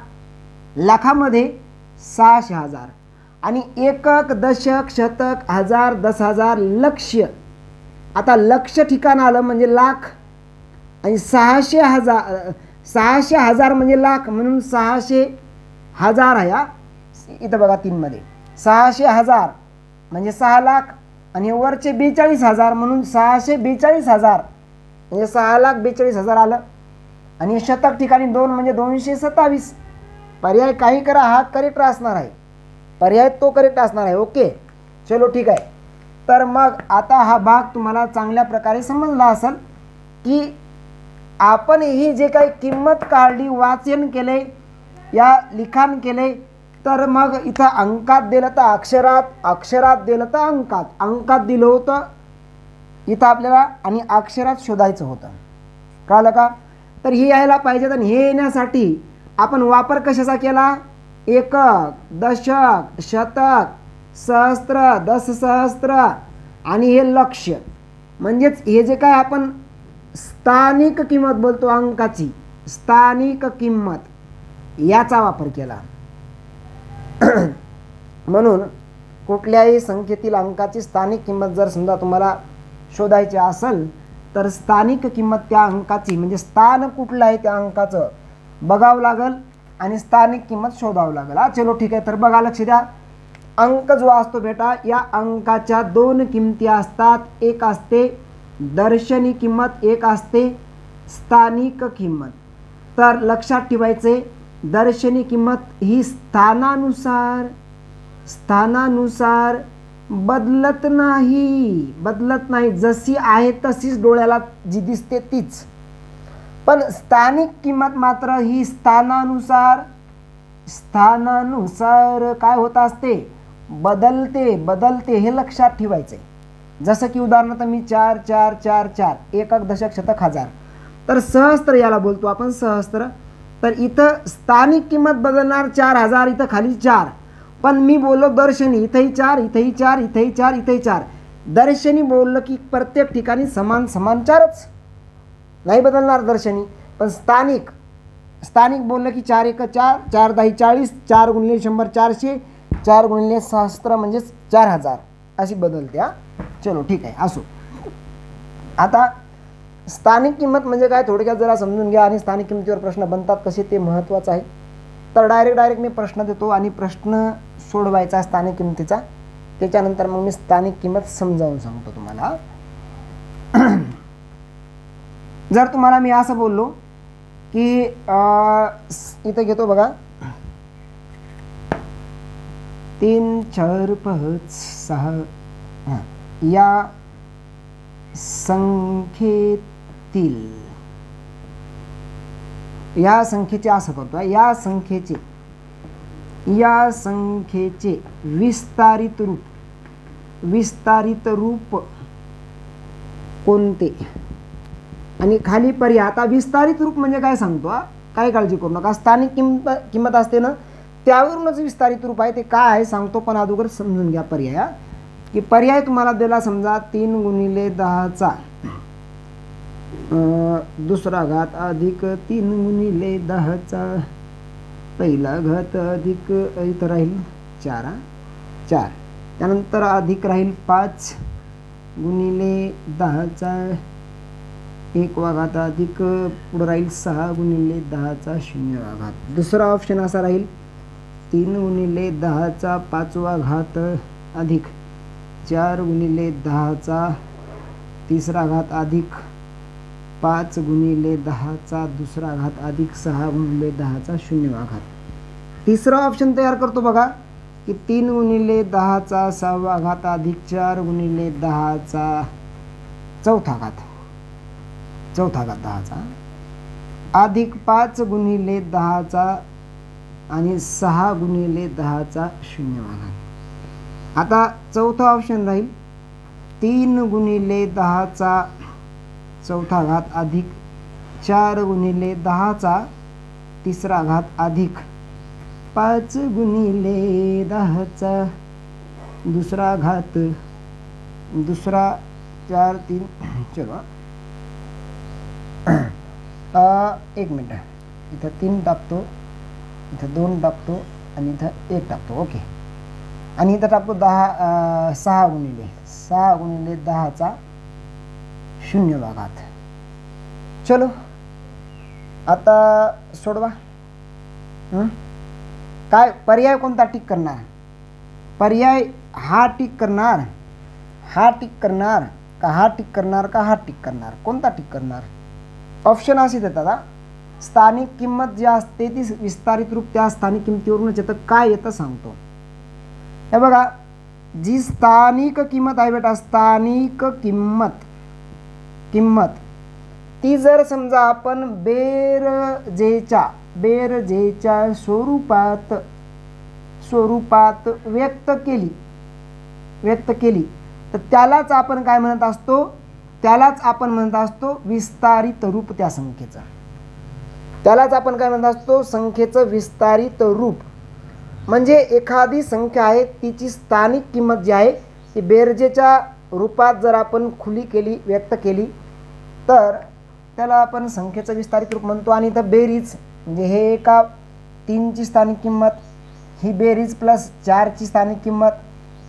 लाखामध्ये 600,000. आणि एकक, दशक, शतक, हजार, 10,000, लक्ष. आता लक्ष ठिकाण आलं म्हणजे लाख, आणि 600,000 म्हणजे लाख, म्हणून 600,000 आहे. इथं बघा 3 मध्ये 600,000 म्हणजे 6 लाख आणि वरचे 42,000 म्हणून 642,000 म्हणजे 6,42,000 आलं. आणि शतक ठिकाणी 2 म्हणजे 227. पर्याय काही करा, हा करेक्ट असणार आहे. पर्याय तो करेक्ट असणार आहे. ओके, चलो ठीक आहे. तर मग आता हा भाग तुम्हाला चांगल्या प्रकारे समजला असेल की आपण ही जे काही किंमत काढली, वाचन केले, या लिखाण केले, तर मग इथं अंकात दिलं तर अक्षरात, अक्षरात दिलं तर अंकात, अंकात दिलं होतं इथं आपल्याला आणि अक्षरात शोधायचं होतं. कळलं का? तर हे यायला पाहिजे. आणि हे येण्यासाठी आपण वापर कशाचा केला? एकक, दशक, शतक, सहस्त्र, दशसहस्त्र आणि हे लक्ष. म्हणजेच हे जे काय आपण स्थानिक किंमत बोलतो, अंकाची स्थानिक किंमत, याचा वापर केला. म्हणून कुठल्याही संख्येतील अंकाची स्थानिक किंमत जर समजा तुम्हाला शोधायची असेल तर स्थानिक किंमत त्या अंकाची म्हणजे स्थान कुठलं आहे त्या अंकाचं बघावं लागेल आणि स्थानिक किंमत शोधावं लागेल. हा चलो ठीक आहे. तर बघा, लक्ष द्या. अंक जो असतो बेटा, या अंकाच्या 2 किमती असतात. एक असते दर्शनी किंमत, एक असते स्थानिक किंमत. तर लक्षात ठेवायचे, दर्शनी किंमत ही स्थानानुसार बदलत नाही, जशी आहे तशीच डोळ्याला जी दिसते तीच. पण स्थानिक किंमत मात्र ही स्थानानुसार काय होत असते? बदलते. हे लक्षात ठेवायचे. जसं की उदाहरणार्थ मी 4 4 4 4 एकक, दशक, शतक, हजार. तर सहस्त्र याला बोलतो आपण, सहस्त्र. तर इथं स्थानिक किंमत बदलणार 4,000, इथं खाली 4. पण मी बोललो दर्शनी, इथंही 4, इथंही 4, इथंही 4, इथंही 4. दर्शनी बोललं की प्रत्येक ठिकाणी समान 4च नाही बदलणार दर्शनी. पण स्थानिक बोललं की 4 1 4, 4 10 40, 4 गुणिले 100 400, 4 गुणिले सहस्त्र म्हणजे 4,000 अशी बदलते. हा चलो ठीक आहे, असो. आता स्थानिक किंमत म्हणजे काय थोडक्यात जरा समजून घ्या. आणि स्थानिक किंमतीवर प्रश्न बनतात कसे ते महत्त्वाचं आहे. तर डायरेक्ट मी प्रश्न देतो आणि प्रश्न सोडवायचा स्थानिक किंमतीचा. त्याच्यानंतर मग मी स्थानिक किंमत समजावून सांगतो तुम्हाला. जर तुम्हाला मी असं बोललो की इथं घेतो बघा 3 4 5 6 या संख्येचे असं करतो. या संख्येचे विस्तारित रूप कोणते? आणि खाली पर्याय. आता विस्तारित रूप म्हणजे काय सांगतो, काय काळजी करू नका. स्थानिक किंमत असते ना, त्यावरूनच विस्तारित रूप आहे. ते काय आहे सांगतो, पण अगोदर समजून घ्या पर्याय. की पर्याय तुम्हाला दिला समजा 3 गुणिले 10चा दुसरा घात अधिक 3 गुणिले 10चा पहिला घात अधिक इथं राहील 4 त्यानंतर अधिक राहील 5 गुणिले 10चा 1वा घात अधिक पुढे राहील 6 गुणिले 10चा 0वा घात. दुसरा ऑप्शन असा राहील 3 गुणिले 10चा 5वा घात अधिक 4 गुणिले 10चा 3रा घात अधिक 5 गुणिले 10चा 2रा घात अधिक 6 गुणिले 10चा 0वा घात. तिसरा ऑप्शन तयार करतो बघा की 3 गुणिले 10चा 6वा घात अधिक 4 गुणिले 10चा 4था घात 10चा अधिक 5 गुणिले 10चा आणि 6 गुणिले 10चा 0वा घात. आता चौथा ऑप्शन राहील 3 गुणिले 10चा 4था घात अधिक 4 गुणिले 10चा 3रा घात अधिक 5 गुणिले 10चा 2रा घात 4 3 चलो 1 मिनिट. इथं 3 टाकतो, इथं 2 टाकतो आणि इथं 1 टाकतो. ओके. आणि इथं टाकतो 6 गुणिले 10चा 0वा घात. चलो आता सोडवा. काय पर्याय कोणता टिक करणार? पर्याय हा टिक करणार, हा टिक करणार का हा टिक करणार का हा टिक करणार? कोणता टिक करणार? ऑप्शन असे देतात हा. स्थानिक किंमत जी असते ती विस्तारित रूप त्या स्थानिक किमतीवरूनच येतं. काय येतं सांगतो. हे बघा, जी स्थानिक किंमत आहे बेटा, स्थानिक किंमत ती जर समजा आपण बेरजेच्या स्वरूपात व्यक्त केली तर त्यालाच आपण काय म्हणत असतो? त्यालाच आपण म्हणत असतो विस्तारित रूप त्या संख्येचं. त्यालाच आपण काय म्हणत असतो? संख्येचं विस्तारित रूप. म्हणजे एखादी संख्या आहे तिची स्थानिक किंमत जी आहे ती बेरजेच्या रूपात जर आपण खुली केली, व्यक्त केली तर त्याला आपण संख्येचं विस्तारित रूप म्हणतो. आणि इथं बेरीज म्हणजे हे एका 3ची स्थानिक किंमत, ही बेरीज प्लस 4ची स्थानिक किंमत,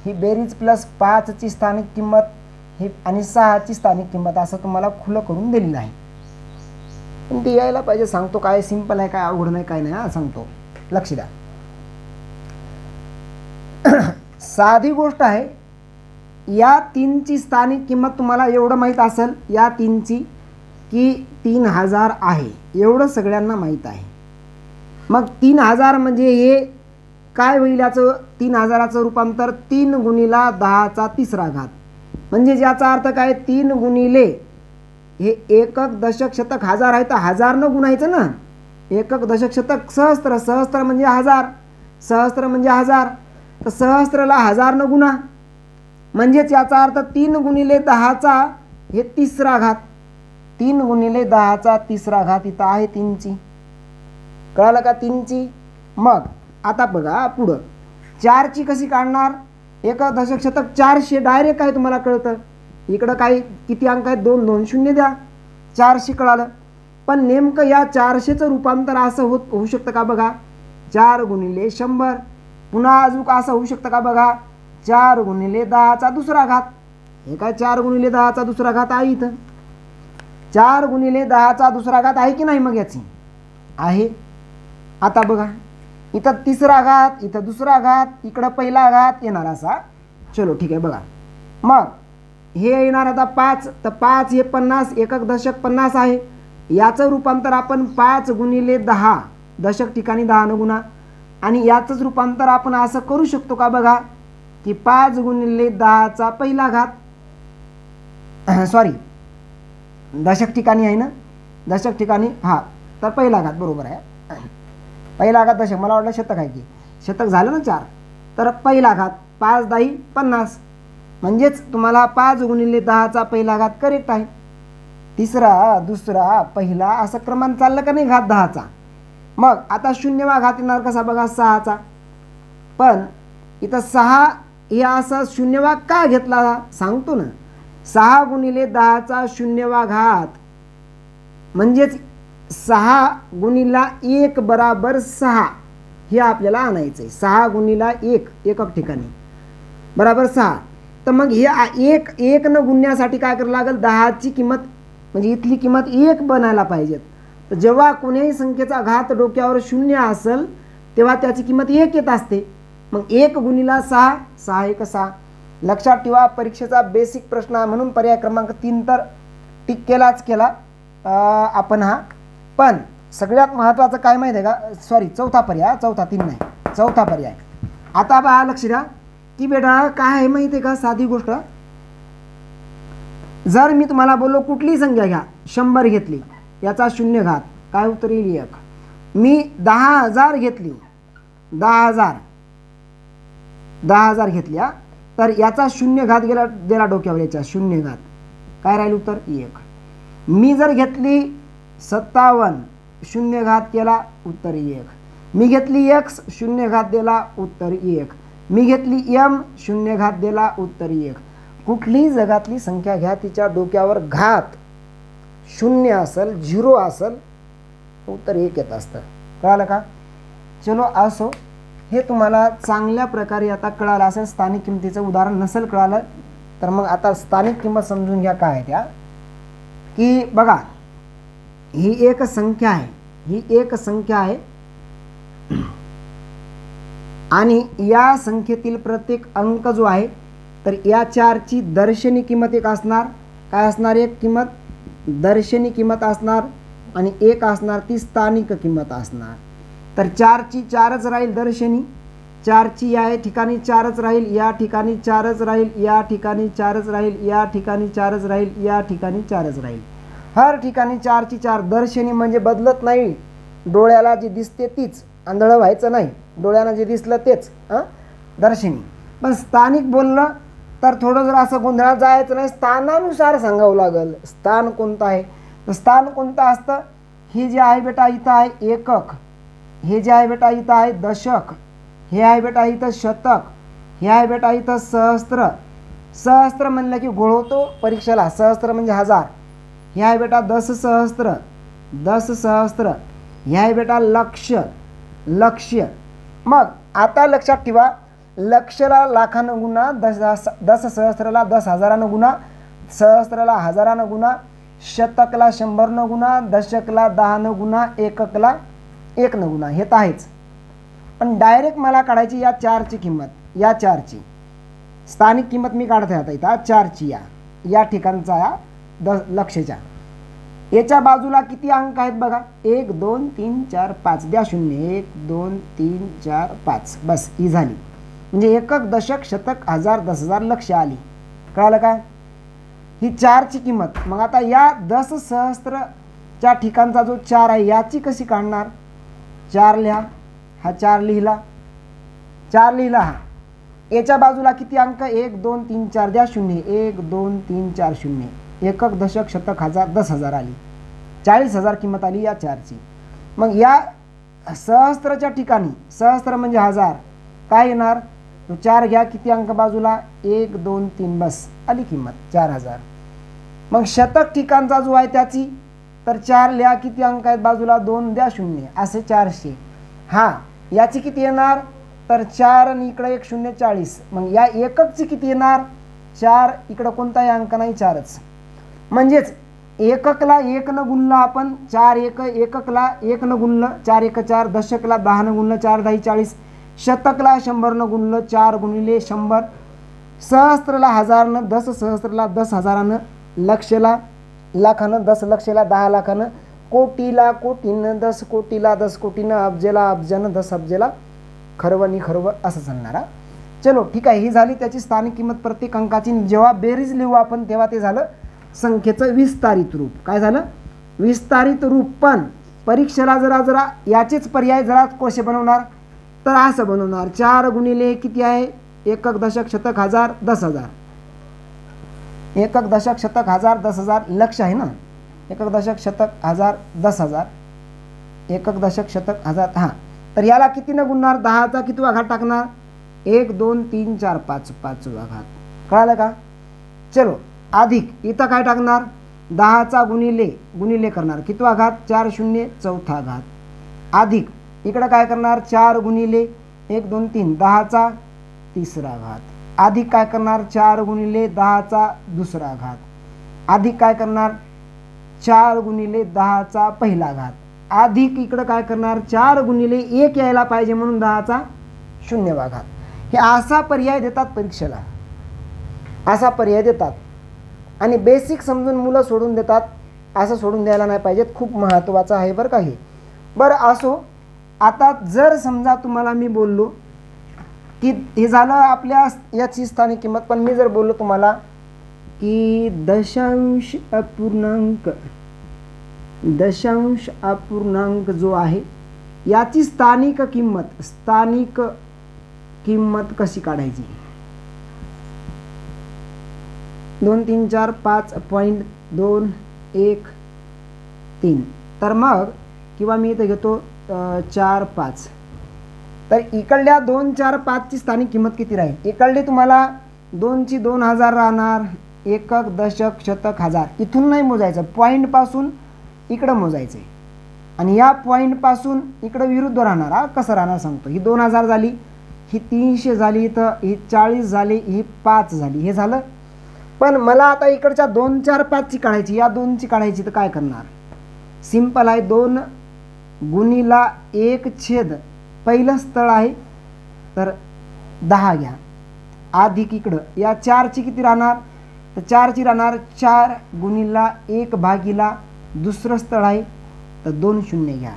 ही बेरीज प्लस 5ची स्थानिक किंमत, ही आणि 6ची स्थानिक किंमत, असं तुम्हाला खुलं करून दिलेलं आहे. पण ते यायला पाहिजे. सांगतो काय सिंपल आहे, काय अवघड नाही, काय नाही. हा सांगतो, लक्ष द्या. साधी गोष्ट आहे. या 3ची स्थानिक किंमत तुम्हाला एवढं माहीत असेल, या 3ची की 3000 आहे, एवढं सगळ्यांना माहीत आहे. मग 3000 म्हणजे हे काय होईल? याचं 3000चं रूपांतर 3 गुणिला 10चा 3रा घात. म्हणजे ज्याचा अर्थ काय? 3 गुणिले हे एकक दशक शतक हजार आहे तर 1000 न गुणायचं ना. एकक दशक शतक सहस्त्र, सहस्त्र म्हणजे 1000, सहस्त्र म्हणजे 1000, तर सहस्त्रला 1000 न गुणा. म्हणजेच याचा अर्थ 3 गुणिले 10चा हे 3रा घात. 3 गुणिले 10चा 3रा घात इथं आहे 3ची. कळालं का? 3ची. मग आता बघा पुढं 4ची कशी काढणार? एक दशक शतक 400 डायरेक्ट काय तुम्हाला कळतं. इकडं काय किती अंक आहेत? 2 2 0 द्या, 400 कळालं. पण नेमकं या 400चं रूपांतर असं होऊ शकतं का बघा? 4 गुणिले 100. पुन्हा अजून असं होऊ शकतं का बघा? 4 गुणिले 10चा 2रा घात. हे काय 4 गुणिले 10चा 2रा घात आहे इथं. 4 गुणिले 10चा 2रा घात आहे की नाही? मग याची आहे. आता बघा इथं 3रा घात, इथं 2रा घात, इकडं पहिला घात येणार असा. चलो ठीक आहे. बघा मग हे येणार आता 5, तर 5 हे 50, एकक दशक 50 आहे. याचं रूपांतर आपण 5 गुणिले 10, दशक ठिकाणी 10 न गुणा. आणि याचंच रूपांतर आपण असं करू शकतो का बघा की 5 गुणिले 10चा पहिला घात, सॉरी दशक ठिकाणी आहे ना, दशक ठिकाणी हा, तर पहिला घात बरोबर आहे. पहिला घात दशक, मला वाटलं शतक आहे की, शतक झालं ना 4, तर पहिला घात 5 10 50. म्हणजेच तुम्हाला 5 गुणिले 10चा पहिला घात करेक्ट आहे. 3रा 2रा पहिला असं क्रमांक चाललं का नाही घात 10चा. मग आता 0वा घात येणार कसा बघा? 6चा. पण इथं 6 हे असा 0वा का घेतला सांगतो ना. 6 गुणिले 10चा 0वा घात म्हणजेच 6 गुणिला 1 बराबर 6 हे आपल्याला आणायचं आहे. 6 गुणिला 1 एकक ठिकाणी बराबर 6. तर मग हे 1 न गुणण्यासाठी काय करावं लागेल? 10ची किंमत म्हणजे इथली किंमत 1 बनायला पाहिजेत. तर जेव्हा कोणत्याही संख्येचा घात डोक्यावर 0 असेल तेव्हा त्याची किंमत 1 येत असते. मग 1 गुणिला 6, 6 1 6. लक्षात ठेवा, परीक्षेचा बेसिक प्रश्न आहे म्हणून पर्याय क्रमांक 3 तर टिक केलाच केला आपण हा. पण सगळ्यात महत्त्वाचं काय माहिती आहे का? सॉरी, चौथा पर्याय, चौथा 3 नाही, चौथा पर्याय. आता पहा, लक्ष द्या की बेटा काय आहे माहिती आहे का? साधी गोष्ट. जर मी तुम्हाला बोललो कुठली संख्या घ्या, 100 घेतली, याचा 0 घात काय उत्तर येईल? 1. मी 10,000 घेतली, 10,000 घेतल्या, तर याचा 0 घात गेला डोक्यावर, याच्या 0 घात काय राहील? उत्तर 1. मी जर घेतली 57, 0 घात केला, उत्तर 1. मी घेतली x, 0 घात दिला, उत्तर 1. मी घेतली m, 0 घात दिला, उत्तर 1. कुठलीही जगातली संख्या घ्या, तिच्या डोक्यावर घात 0 असेल, 0 असेल, उत्तर 1 येत असतं. कळालं का? चलो असो, हे तुम्हाला चांगल्या प्रकारे आता कळालं असेल. स्थानिक किमतीचं उदाहरण नसेल कळालं तर मग आता स्थानिक किंमत समजून घ्या काय आहे त्या. की बघा, ही एक संख्या आहे, ही एक संख्या आहे. आणि या संख्येतील प्रत्येक अंक जो आहे तर या 4ची दर्शनी किंमत एक असणार. काय असणार? एक किंमत दर्शनी किंमत असणार आणि एक असणार ती स्थानिक किंमत असणार. तर 4ची 4च राहील दर्शनी, 4ची या ठिकाणी 4च राहील, या ठिकाणी 4च राहील, या ठिकाणी 4च राहील, या ठिकाणी 4च राहील, या ठिकाणी 4च राहील. हर ठिकाणी 4ची 4 दर्शनी म्हणजे बदलत नाही. डोळ्याला जी दिसते तीच, आंधळं व्हायचं नाही, डोळ्यानं जे दिसलं तेच दर्शनी. पण स्थानिक बोललं तर थोडं जर असं गोंधळात जायचं नाही, स्थानानुसार सांगावं लागेल. स्थान कोणतं आहे तर स्थान कोणतं असतं? हे जे आहे बेटा इथं आहे एकक, हे जे आहे बेटा इथं आहे दशक, हे आहे बेटा इथं शतक, हे आहे बेटा इथं सहस्त्र. सहस्त्र म्हणलं की घोळवतो परीक्षेला, सहस्त्र म्हणजे हजार. हे आहे बेटा दशसहस्त्र, दशसहस्त्र. हे आहे बेटा लक्ष, लक्ष्य. मग आता लक्षात ठेवा, लक्षला लाखानं गुणा, दशसहस्त्राला 10,000 गुणा, सहस्त्राला 1000 गुणा, शतकला 100 गुणा, दशकला 10 गुणा, एककला 1 गुणा. हे तर आहेच. पण डायरेक्ट मला काढायची या 4ची किंमत, या 4ची स्थानिक किंमत मी काढत आहे आता इथं 4ची या ठिकाणचा या लक्षच्या. याच्या बाजूला किती अंक आहेत बघा, 1 2 3 4 5 द्या 0, 1 2 3 4 5. बस ही झाली. म्हणजे एकक दशक शतक हजार 10,000 लक्ष आली. कळालं काय? ही 4ची किंमत. मग आता या दशसहस्त्रच्या ठिकाणचा जो 4 आहे याची कशी काढणार? 4 लिहा, हा 4 लिहिला, 4 लिहिला. हा याच्या बाजूला किती अंक? 1 2 3 4 द्या 0, 1 2 3 4 0. एकक दशक शतक हजार 10,000 आली, 40,000 किंमत आली या 4ची. मग या सहस्त्रच्या ठिकाणी, सहस्त्र म्हणजे हजार, काय येणार? तो 4 घ्या, किती अंक बाजूला? 1 2 3, बस आली किंमत 4,000. मग शतक ठिकाणचा जो आहे त्याची तर 4 लिहा, किती अंक आहेत बाजूला? 2 द्या 0, असे 400. हा याची किती येणार? तर 4 आणि इकडे 1 0 40. मग या एककची किती येणार? 4. इकडं कोणताही अंक नाही, 4च. म्हणजेच एककला 1 न गुणलं आपण, 4 1 एककला 1 न गुणलं, 4 1 4, दशकला 10 न गुणलं, 4 10 40, शतकला 100 न गुणलं, 4 गुणिले 100, सहस्त्रला 1000 न, दशसहस्त्रला 10,000, लक्षला लाखानं, 10 लक्षला 10 लाखानं, कोटीला कोटीनं, 10 कोटीला 10 कोटीनं, अब्जेला अब्जानं, 10 अब्जेला खरवणी खरव, असं सांगणार. चलो ठीक आहे, ही झाली त्याची स्थानिक किंमत प्रत्येक अंकाची. जेव्हा बेरीज लिहू आपण तेव्हा ते झालं संख्येचं विस्तारित रूप. काय झालं? विस्तारित रूप. पण परीक्षेला जरा याचेच पर्याय जरा कसे बनवणार तर असं बनवणार, 4 गुणिले किती आहे? एकक दशक शतक हजार 10,000, एकक दशक शतक हजार 10,000 लक्ष आहे ना, एकक दशक शतक हजार 10,000, एकक दशक शतक हजार. हां, तर याला किती न गुणणार? 10चा कितवा घात टाकणार? 1 2 3 4 5, 5वा घात. कळालं का? चलो अधिक, इथं काय टाकणार? 10चा गुणिले करणार, कितवा घात? 4 0 चौथा घात. अधिक इकडं काय करणार? 4 गुणिले 1 2 3 10चा तिसरा घात. अधिक काय करणार? 4 गुणिले 10चा दुसरा घात. अधिक काय करणार? 4 गुणिले 10चा पहिला घात. अधिक इकडं काय करणार? 4 गुणिले 1 यायला पाहिजे म्हणून 10चा 0वा घात. हे असा पर्याय देतात परीक्षेला, असा पर्याय देतात. आणि बेसिक समजून मुलं सोडून देतात, असं सोडून द्यायला नाही पाहिजेत. खूप महत्त्वाचं आहे बरं का हे. बरं असो, आता जर समजा तुम्हाला मी बोललो की हे झालं आपल्या याची स्थानिक किंमत, पण मी जर बोललो तुम्हाला की दशांश अपूर्णांक जो आहे याची स्थानिक किंमत कशी काढायची? 2 3 4 5.2 1 3. तर मग किंवा मी इथं घेतो 4 5. तर इकडल्या 2 4 5 ची स्थानिक किंमत किती राहील? इकडली तुम्हाला 2 ची 2000 राहणार, एकक दशक शतक हजार. इथून नाही मोजायचं, पॉईंटपासून इकडं मोजायचं. आणि या पॉईंटपासून इकडं विरुद्ध राहणार. हा कसं राहणार सांगतो. ही 2000 झाली, ही 300 झाली, इथं ही 40 झाली, ही 5 झाली. हे झालं. पण मला आता इकडच्या 2 4 5 ची काढायची, या 2 ची काढायची. तर काय करणार? सिंपल आहे, 2 गुणिला 1 छेद पहिलं स्थळ आहे तर 10 घ्या, अधिक इकडं या 4ची किती राहणार, तर 4ची राहणार 4 गुणिला 1 भागिला दुसरं स्थळ आहे तर 2 शून्य घ्या.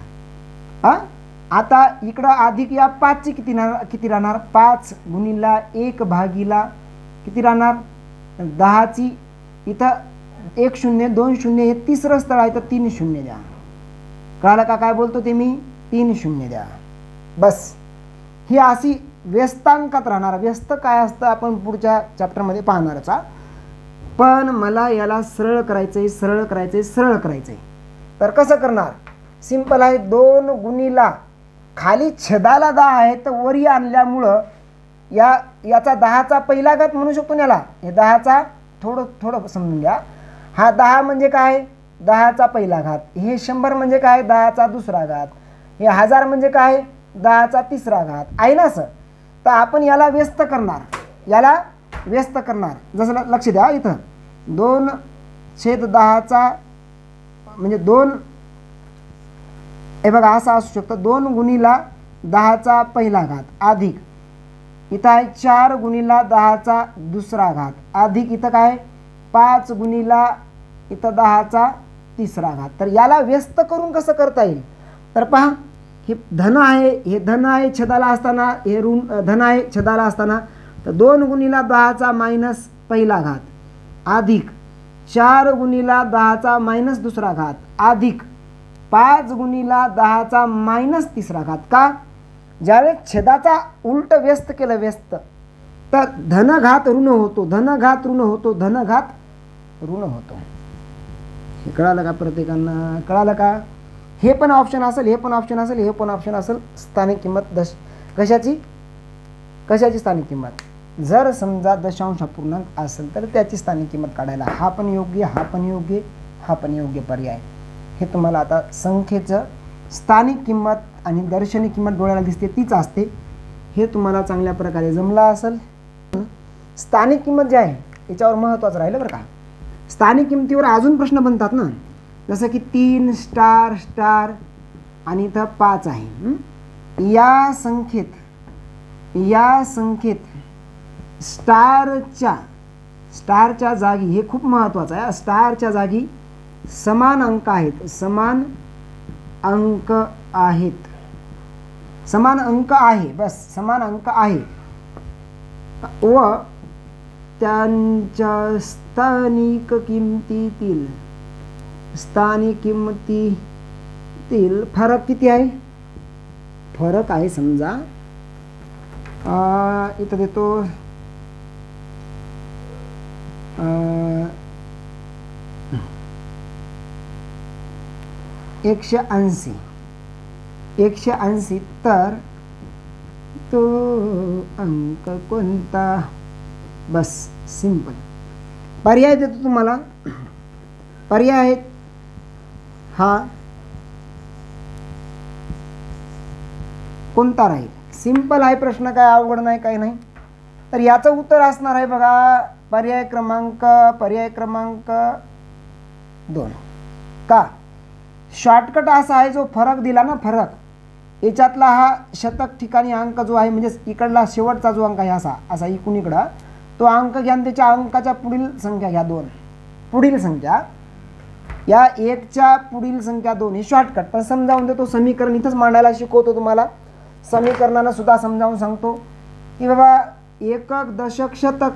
आता इकडं अधिक या 5ची किती राहणार, 5 गुणिला 1 भागिला किती राहणार 10ची, इथं 1 शून्य 2 शून्य हे तिसरं स्थळ आहे तर 3 शून्य द्या. कळालं का काय बोलतो ते मी, 3 शून्य द्या. बस ही अशी व्यस्तांकात राहणार. व्यस्त काय असतं आपण पुढच्या चॅप्टरमध्ये पाहणारच. पण मला याला सरळ करायचंय, सरळ करायचंय, सरळ करायचंय. तर कसं करणार, सिंपल आहे. 2 गुणिला खाली छेदाला 10 आहे तर वरी आणल्यामुळं याचा 10चा पहिला घात म्हणू शकतो याला. हे 10चा थोडं समजून घ्या. हा 10 म्हणजे काय, 10चा पहिला घात. हे 100 म्हणजे काय, 10चा दुसरा घात. हे 1000 म्हणजे काय, 10चा तिसरा घात आहे ना असं. तर आपण याला व्यस्त करणार, याला व्यस्त करणार. जसं लक्ष द्या इथं 2/10चा म्हणजे 2, हे बघा असं असू शकतं. 2 गुणिला 10चा पहिला घात अधिक इथं आहे 4 गुणिला 10चा दुसरा घात अधिक इथं काय 5 गुणिला इथं 10चा तिसरा घात. तर याला व्यस्त करून कसं करता येईल, तर पहा हे धन आहे, हे धन आहे छेदाला असताना, हे ऋण धन आहे छेदाला असताना. तर 2 गुणिला 10चा मायनस पहिला घात अधिक 4 गुणिला 10चा मायनस दुसरा घात अधिक 5 गुणिला 10चा मायनस तिसरा घात. का, ज्यावेळेस छेदाचा उलट व्यस्त केलं, व्यस्त तर धनघात ऋण होतो, धनघात ऋण होतो, धनघात ऋण होतो. हे कळालं का प्रत्येकांना, कळालं का. हे पण ऑप्शन असेल, हे पण ऑप्शन असेल, हे पण ऑप्शन असेल. स्थानिक किंमत कशाची स्थानिक किंमत, जर समजा दशांश अपूर्णांक असेल तर त्याची स्थानिक किंमत काढायला हा पण योग्य, हा पण योग्य, हा पण योग्य पर्याय. हे तुम्हाला आता संख्येचं स्थानिक किंमत आणि दर्शनी किंमत डोळ्याला दिसते तीच असते, हे तुम्हाला चांगल्या प्रकारे जमला असेल. स्थानिक किंमत जी आहे याच्यावर महत्त्वाचं राहिलं बरं का. स्थानिक किंमतीवर अजून प्रश्न बनतात ना, जसं की 3 स्टार स्टार आणि इथं 5 आहे. या संख्येत स्टारच्या जागी, हे खूप महत्त्वाचं आहे, स्टारच्या जागी समान अंक आहेत, समान अंक आहे, बस समान अंक आहे व त्यांच्या स्थानिक किंमतीतील फरक किती आहे, फरक आहे समजा इथं देतो 180 तर तो अंक कोणता, बस सिंपल. पर्याय देतो तुम्हाला, पर्याय आहेत हा कोणता राहील. सिंपल आहे प्रश्न, काय अवघड नाही, काही नाही. तर याचं उत्तर असणार आहे बघा पर्याय क्रमांक 2. का, शॉर्टकट असा आहे, जो फरक दिला ना, फरक याच्यातला हा शतक ठिकाणी अंक जो आहे म्हणजे इकडला शेवटचा जो अंक आहे असा इकडून इकडं तो अंक घ्या आणि त्याच्या अंकाच्या पुढील संख्या घ्या 2, पुढील संख्या या 1च्या पुढील संख्या 2. हे शॉर्टकट पण समजावून देतो. समीकरण इथंच मांडायला शिकवतो तुम्हाला. समीकरणानं सुद्धा समजावून सांगतो की बाबा एकक दशक शतक,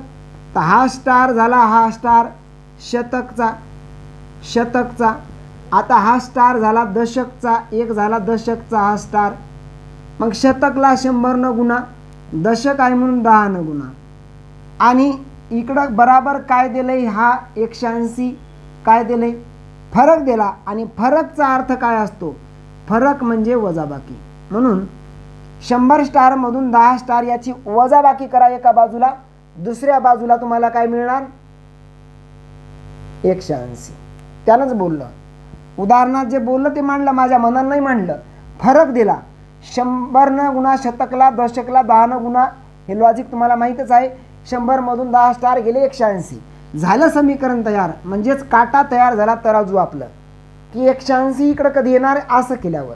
तर हा स्टार झाला, हा स्टार शतकचा. आता हा स्टार झाला दशकचा, एक झाला दशकचा हा स्टार. मग शतकला 100 न गुणा, दशक आहे म्हणून 10 न गुणा. आणि इकडं बराबर काय दिलंय, हा 180 काय दिलंय, फरक दिला. आणि फरकचा अर्थ काय असतो, फरक म्हणजे वजाबाकी. म्हणून 100 स्टारमधून 10 स्टार याची वजाबाकी करा एका बाजूला, दुसऱ्या बाजूला तुम्हाला काय मिळणार 180. त्यानंच बोललं, उदाहरणात जे बोललं ते मांडलं, माझ्या मनानं नाही मांडलं. फरक दिला, 100 न गुणा शतकला, दशकला 10 न गुणा. हे लॉजिक तुम्हाला माहीतच आहे. 100 मधून 10 स्टार गेले 180, झालं समीकरण तयार. म्हणजेच काटा तयार झाला तराजू आपलं, की 180 इकडं कधी येणार असं केल्यावर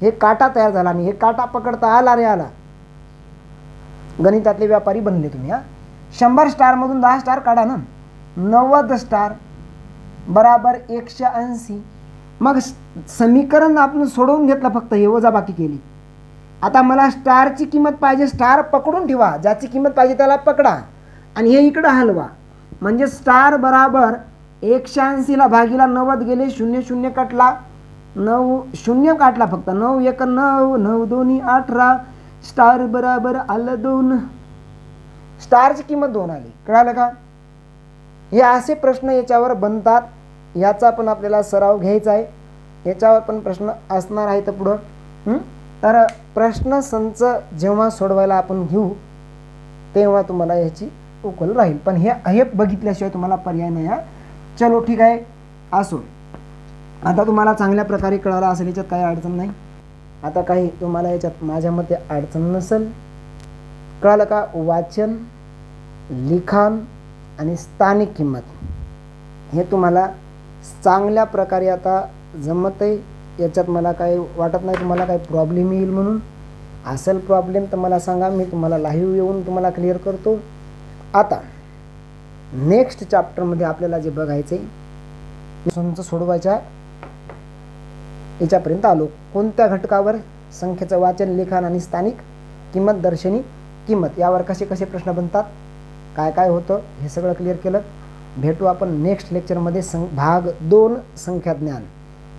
हे काटा तयार झाला. आणि हे काटा पकडता आला रे आला. गणितातले व्यापारी बनले तुम्ही. 100 स्टारमधून 10 स्टार काढा ना. 90 स्टार बराबर 180. मग समीकरण आपण सोडवून घेतलं, फक्त हे वजाबाकी केली. आता मला स्टारची किंमत पाहिजे, स्टार पकडून ठेवा, ज्याची किंमत पाहिजे त्याला पकडा आणि हे इकडं हलवा. म्हणजे स्टार बराबर 180ला भागीला 90 गेले, 0 0 कटला, 9 0 काटला फक्त, 9 1 9, 9 2 18, स्टार बराबर आलं 2. स्टारची किंमत 2 आली. कळालं का? हे असे प्रश्न याच्यावर बनतात. याचा पण आपल्याला सराव घ्यायचा आहे. याच्यावर पण प्रश्न असणार आहे तर पुढं. तर प्रश्न संच जेव्हा सोडवायला आपण घेऊ तेव्हा तुम्हाला याची उकल राहील. पण हे बघितल्याशिवाय तुम्हाला पर्याय नाही. चलो ठीक आहे, असो. आता तुम्हाला चांगल्या प्रकारे कळालं असेल, याच्यात काही अडचण नाही. आता काही तुम्हाला याच्यात माझ्या मते अडचण नसेल. कळालं का? वाचन, लिखाण आणि स्थानिक किंमत हे तुम्हाला चांगल्या प्रकारे आता जमत आहे. याच्यात मला काही वाटत नाही तुम्हाला काही प्रॉब्लेम येईल म्हणून. असेल प्रॉब्लेम तर मला सांगा, मी तुम्हाला लाईव्ह येऊन तुम्हाला क्लिअर करतो. आता नेक्स्ट चॅप्टरमध्ये आपल्याला जे बघायचं आहे, सोडवायच्या याच्यापर्यंत आलो. कोणत्या घटकावर? संख्येचं वाचन, लिखाण आणि स्थानिक किंमत, दर्शनी किंमत यावर कसे कसे प्रश्न बनतात, काय काय होतं हे सगळं क्लिअर केलं. भेटू आपण नेक्स्ट लेक्चरमध्ये. भाग 2 संख्या ज्ञान,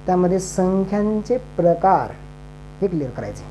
त्यामध्ये संख्यांचे प्रकार हे क्लिअर करायचे.